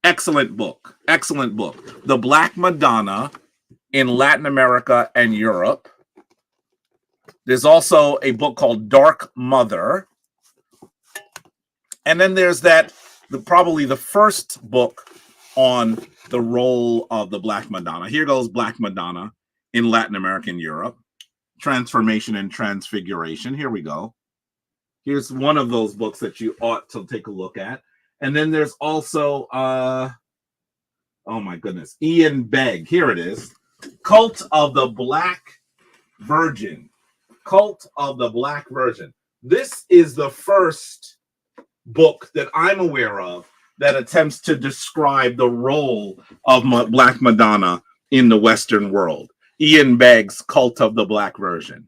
Excellent book. Excellent book. The Black Madonna in Latin America and Europe. There's also a book called Dark Mother. And then there's probably the first book on the role of the Black Madonna. Here goes Black Madonna in Latin America and Europe. Transformation and Transfiguration. Here we go. Here's one of those books that you ought to take a look at. And then there's also, oh my goodness, Ian Begg. Here it is. Cult of the Black Virgin. Cult of the Black Virgin. This is the first book that I'm aware of that attempts to describe the role of Black Madonna in the Western world. Ian Begg's Cult of the Black Virgin.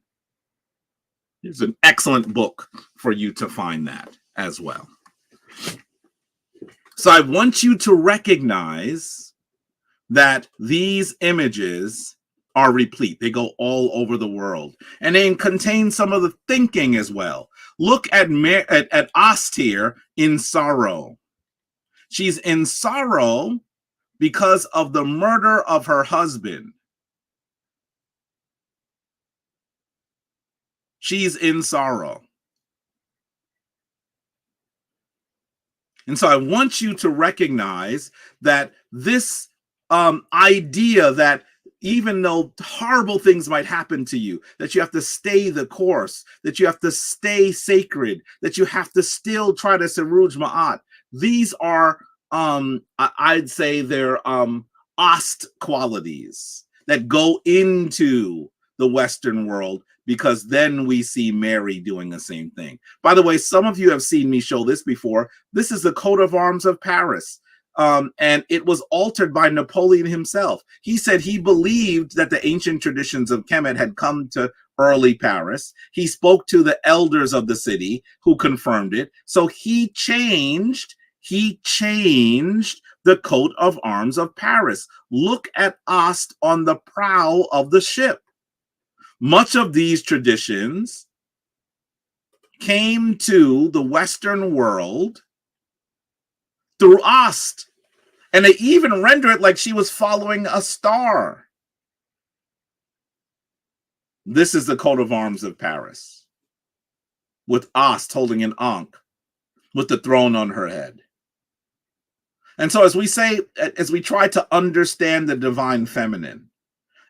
It's an excellent book for you to find that as well. So I want you to recognize that these images are replete. They go all over the world. And they contain some of the thinking as well. Look at Ast here in sorrow. She's in sorrow because of the murder of her husband. She's in sorrow. And so I want you to recognize that this idea that even though horrible things might happen to you, that you have to stay the course, that you have to stay sacred, that you have to still try to Seruj Ma'at. These are, I'd say they're Ast qualities that go into the Western world, because then we see Mary doing the same thing. By the way, some of you have seen me show this before. This is the coat of arms of Paris. And it was altered by Napoleon himself. He said he believed that the ancient traditions of Kemet had come to early Paris. He spoke to the elders of the city who confirmed it. So he changed the coat of arms of Paris. Look at Ast on the prow of the ship. Much of these traditions came to the Western world through Ast. And they even render it like she was following a star. This is the coat of arms of Paris, with Ast holding an ankh, with the throne on her head. And so as we try to understand the divine feminine,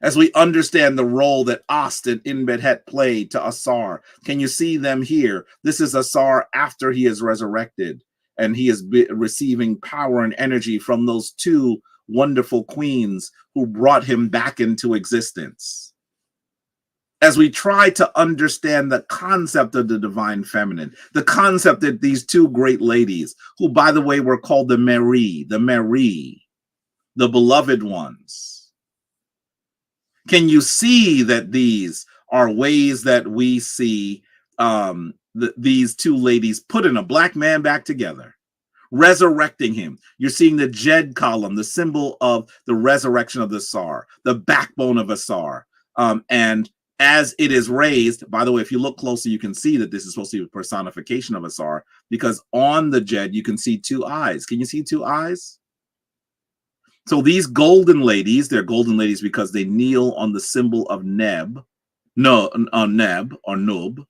as we understand the role that Ast and Inbedhet played to Asar, can you see them here? This is Asar after he is resurrected, and he is receiving power and energy from those two wonderful queens who brought him back into existence. As we try to understand the concept of the divine feminine, the concept that these two great ladies, who, by the way, were called the Mary, the beloved ones. Can you see that these are ways that we see these two ladies putting a black man back together, resurrecting him? You're seeing the Jed column, the symbol of the resurrection of the Asar, the backbone of Asar. And as it is raised, by the way, if you look closely, you can see that this is supposed to be a personification of Asar, because on the Jed, you can see two eyes. Can you see two eyes? So these golden ladies, they're golden ladies because they kneel on the symbol of Neb or Nub,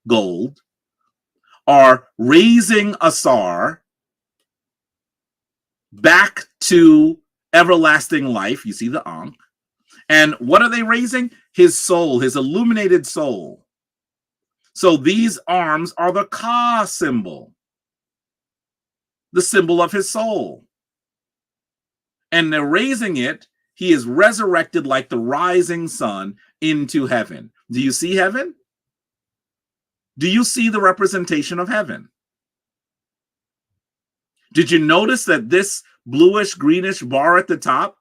gold, are raising Asar back to everlasting life. You see the Ankh. And what are they raising? His soul, his illuminated soul. So these arms are the Ka symbol, the symbol of his soul. And they're raising it. He is resurrected like the rising sun into heaven. Do you see heaven? Do you see the representation of heaven? Did you notice that this bluish greenish bar at the top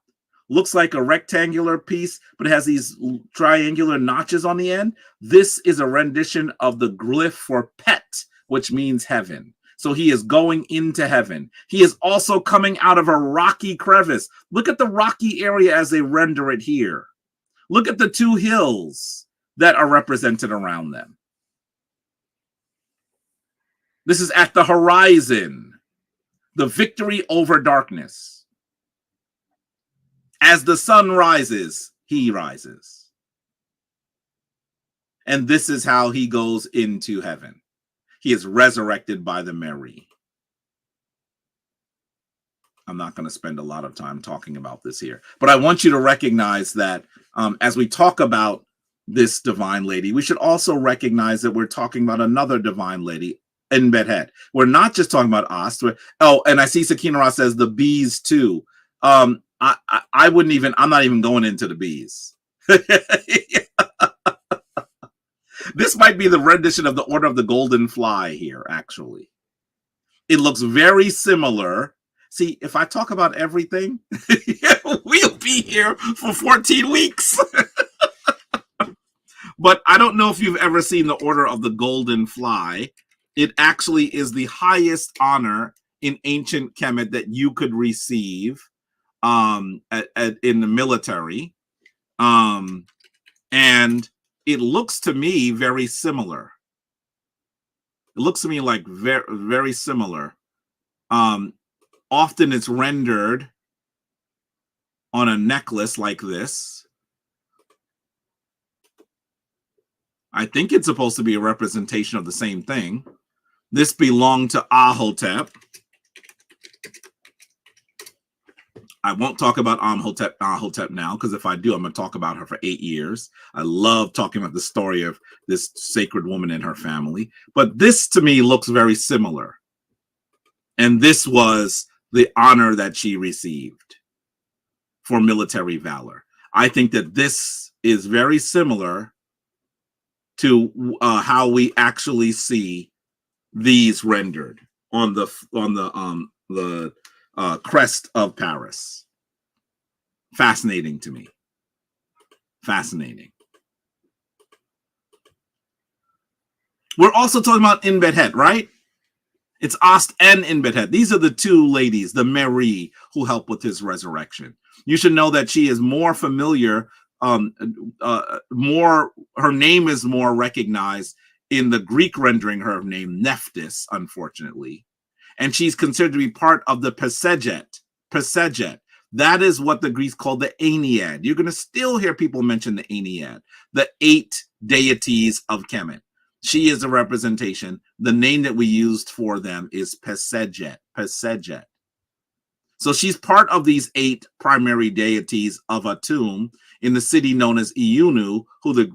looks like a rectangular piece, but it has these triangular notches on the end? This is a rendition of the glyph for Pet, which means heaven. So he is going into heaven. He is also coming out of a rocky crevice. Look at the rocky area as they render it here. Look at the two hills that are represented around them. This is at the horizon, the victory over darkness. As the sun rises, he rises. And this is how he goes into heaven. He is resurrected by the Mary. I'm not going to spend a lot of time talking about this here, but I want you to recognize that as we talk about this divine lady, we should also recognize that we're talking about another divine lady, Enbedhet. We're not just talking about Ast. Oh, and I see Sakina Ra says the bees too. I wouldn't even, I'm not even going into the bees. This might be the rendition of the Order of the Golden Fly here, actually. It looks very similar. See, if I talk about everything, we'll be here for 14 weeks. But I don't know if you've ever seen the Order of the Golden Fly. It actually is the highest honor in ancient Kemet that you could receive in the military. And it looks to me very similar. It looks to me like very, very similar. Often it's rendered on a necklace like this. I think it's supposed to be a representation of the same thing. This belonged to Ahotep. I won't talk about Ahotep now, because if I do, I'm going to talk about her for 8 years. I love talking about the story of this sacred woman and her family. But this, to me, looks very similar. And this was the honor that she received for military valor. I think that this is very similar to how we actually see these rendered on the crest of Paris. Fascinating to me. Fascinating. We're also talking about Enbedhet, right? It's Ast and Enbedhet. These are the two ladies, the Mary, who help with his resurrection. You should know that she is more familiar, her name is more recognized in the Greek rendering her name, Nephthys, unfortunately. And she's considered to be part of the Pasejet. That is what the Greeks call the Aenead. You're going to still hear people mention the Aenead, the 8 deities of Kemet. She is a representation. The name that we used for them is Pasejet. So she's part of these 8 primary deities of Atum in the city known as Iunu,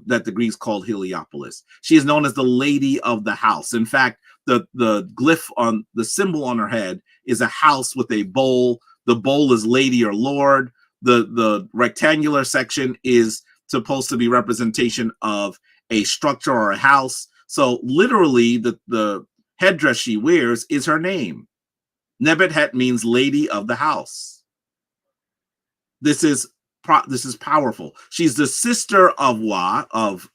that the Greeks called Heliopolis. She is known as the Lady of the House. In fact, the glyph on the symbol on her head is a house with a bowl. The bowl is Lady or Lord. The rectangular section is supposed to be representation of a structure or a house. So literally, the headdress she wears is her name. Nebethet means Lady of the House. This is powerful. She's the sister of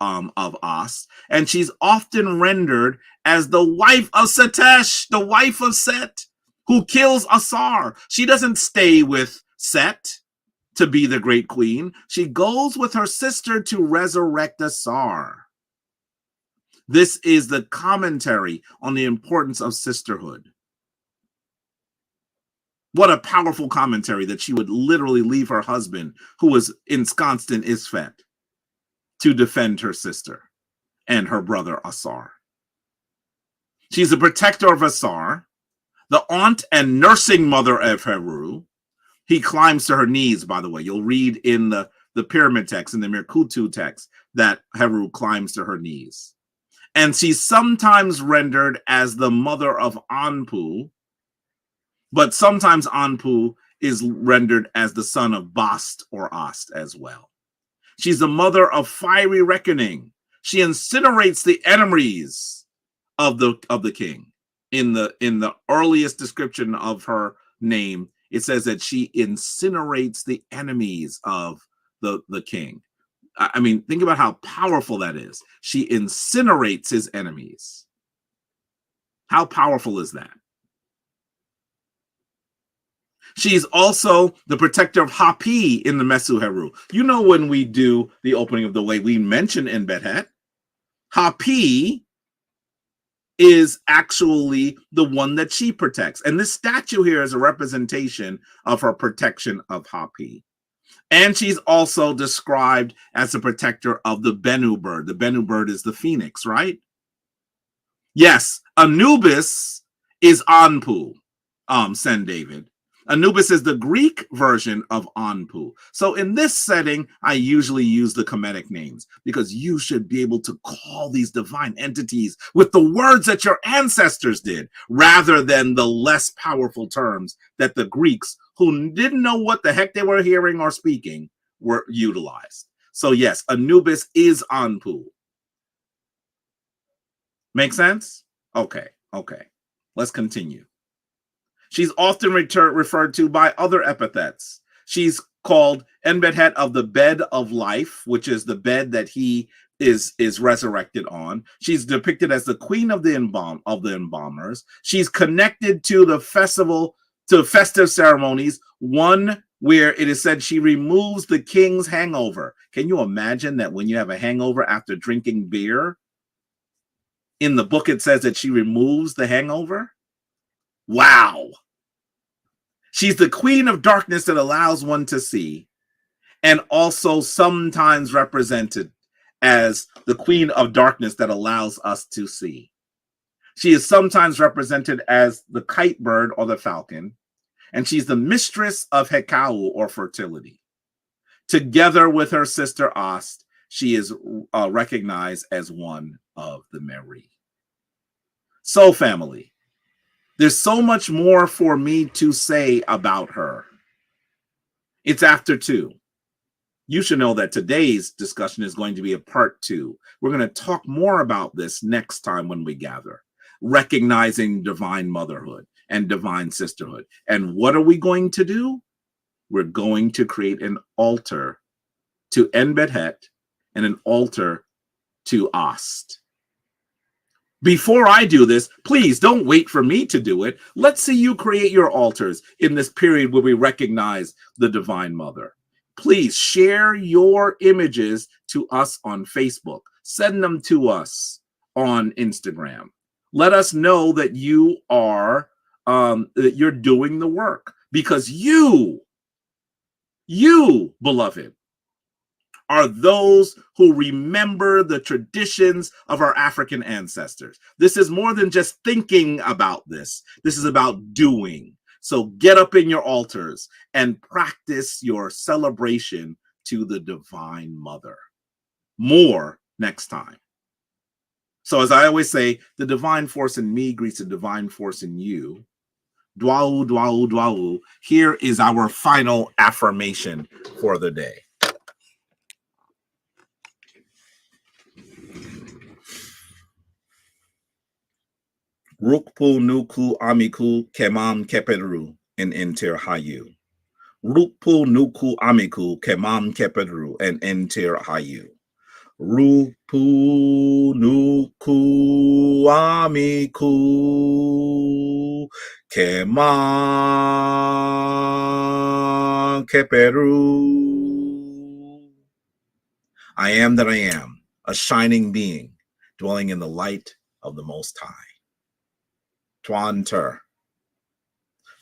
As, and she's often rendered as the wife of Setesh, the wife of Set, who kills Asar. She doesn't stay with Set to be the great queen. She goes with her sister to resurrect Asar. This is the commentary on the importance of sisterhood. What a powerful commentary that she would literally leave her husband, who was ensconced in Isfet, to defend her sister and her brother Asar. She's the protector of Asar, the aunt and nursing mother of Heru. He climbs to her knees, by the way. You'll read in the pyramid text, in the Merkutu text, that Heru climbs to her knees. And she's sometimes rendered as the mother of Anpu, but sometimes Anpu is rendered as the son of Bast or Ast as well. She's the mother of fiery reckoning. She incinerates the enemies of the king. In the earliest description of her name, it says that she incinerates the enemies of the king. I mean, think about how powerful that is. She incinerates his enemies. How powerful is that? She's also the protector of Hapi in the Mesu Heru. You know, when we do the opening of the way, we mention Enbedhet. Hapi is actually the one that she protects. And this statue here is a representation of her protection of Hapi. And she's also described as a protector of the Bennu bird. The Bennu bird is the phoenix, right? Yes, Anubis is Anpu, Sen David. Anubis is the Greek version of Anpu. So in this setting, I usually use the Kemetic names because you should be able to call these divine entities with the words that your ancestors did, rather than the less powerful terms that the Greeks, who didn't know what the heck they were hearing or speaking, were utilized. So yes, Anubis is Anpu. Make sense? Okay. Let's continue. She's often referred to by other epithets. She's called Enbedhet of the bed of life, which is the bed that he is resurrected on. She's depicted as the queen of the embalmers. She's connected to the festive ceremonies, one where it is said she removes the king's hangover. Can you imagine that when you have a hangover after drinking beer? In the book, it says that she removes the hangover. Wow. She's the queen of darkness that allows one to see, and also sometimes represented as the queen of darkness that allows us to see. She is sometimes represented as the kite bird or the falcon, and she's the mistress of Hekau or fertility. Together with her sister Ast, she is recognized as one of the Meri. So, family, there's so much more for me to say about her. It's after 2. You should know that today's discussion is going to be a part 2. We're going to talk more about this next time when we gather, recognizing divine motherhood and divine sisterhood. And what are we going to do? We're going to create an altar to Enbedhet and an altar to Ast. Before I do this, please don't wait for me to do it. Let's see you create your altars in this period where we recognize the Divine Mother. Please share your images to us on Facebook. Send them to us on Instagram. Let us know that you are that you're doing the work, because you, beloved, are those who remember the traditions of our African ancestors. This is more than just thinking about this. This is about doing. So get up in your altars and practice your celebration to the Divine Mother. More next time. So as I always say, the divine force in me greets the divine force in you. Dwau, dwau, dwau. Here is our final affirmation for the day. Rukpu nuku amiku kemam keperu and enter hayu. Rukpu nuku amiku kemam keperu and enter hayu. Rukpu nuku amiku kemam keperu. I am that I am, a shining being, dwelling in the light of the Most High. Tuanter.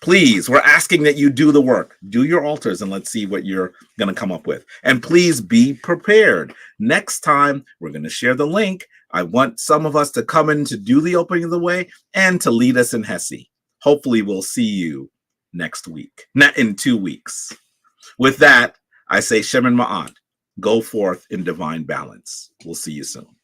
Please, we're asking that you do the work. Do your altars and let's see what you're going to come up with. And please be prepared. Next time, we're going to share the link. I want some of us to come in to do the opening of the way and to lead us in hessie. Hopefully, we'll see you next week, not in 2 weeks. With that, I say Shemin Ma'at, go forth in divine balance. We'll see you soon.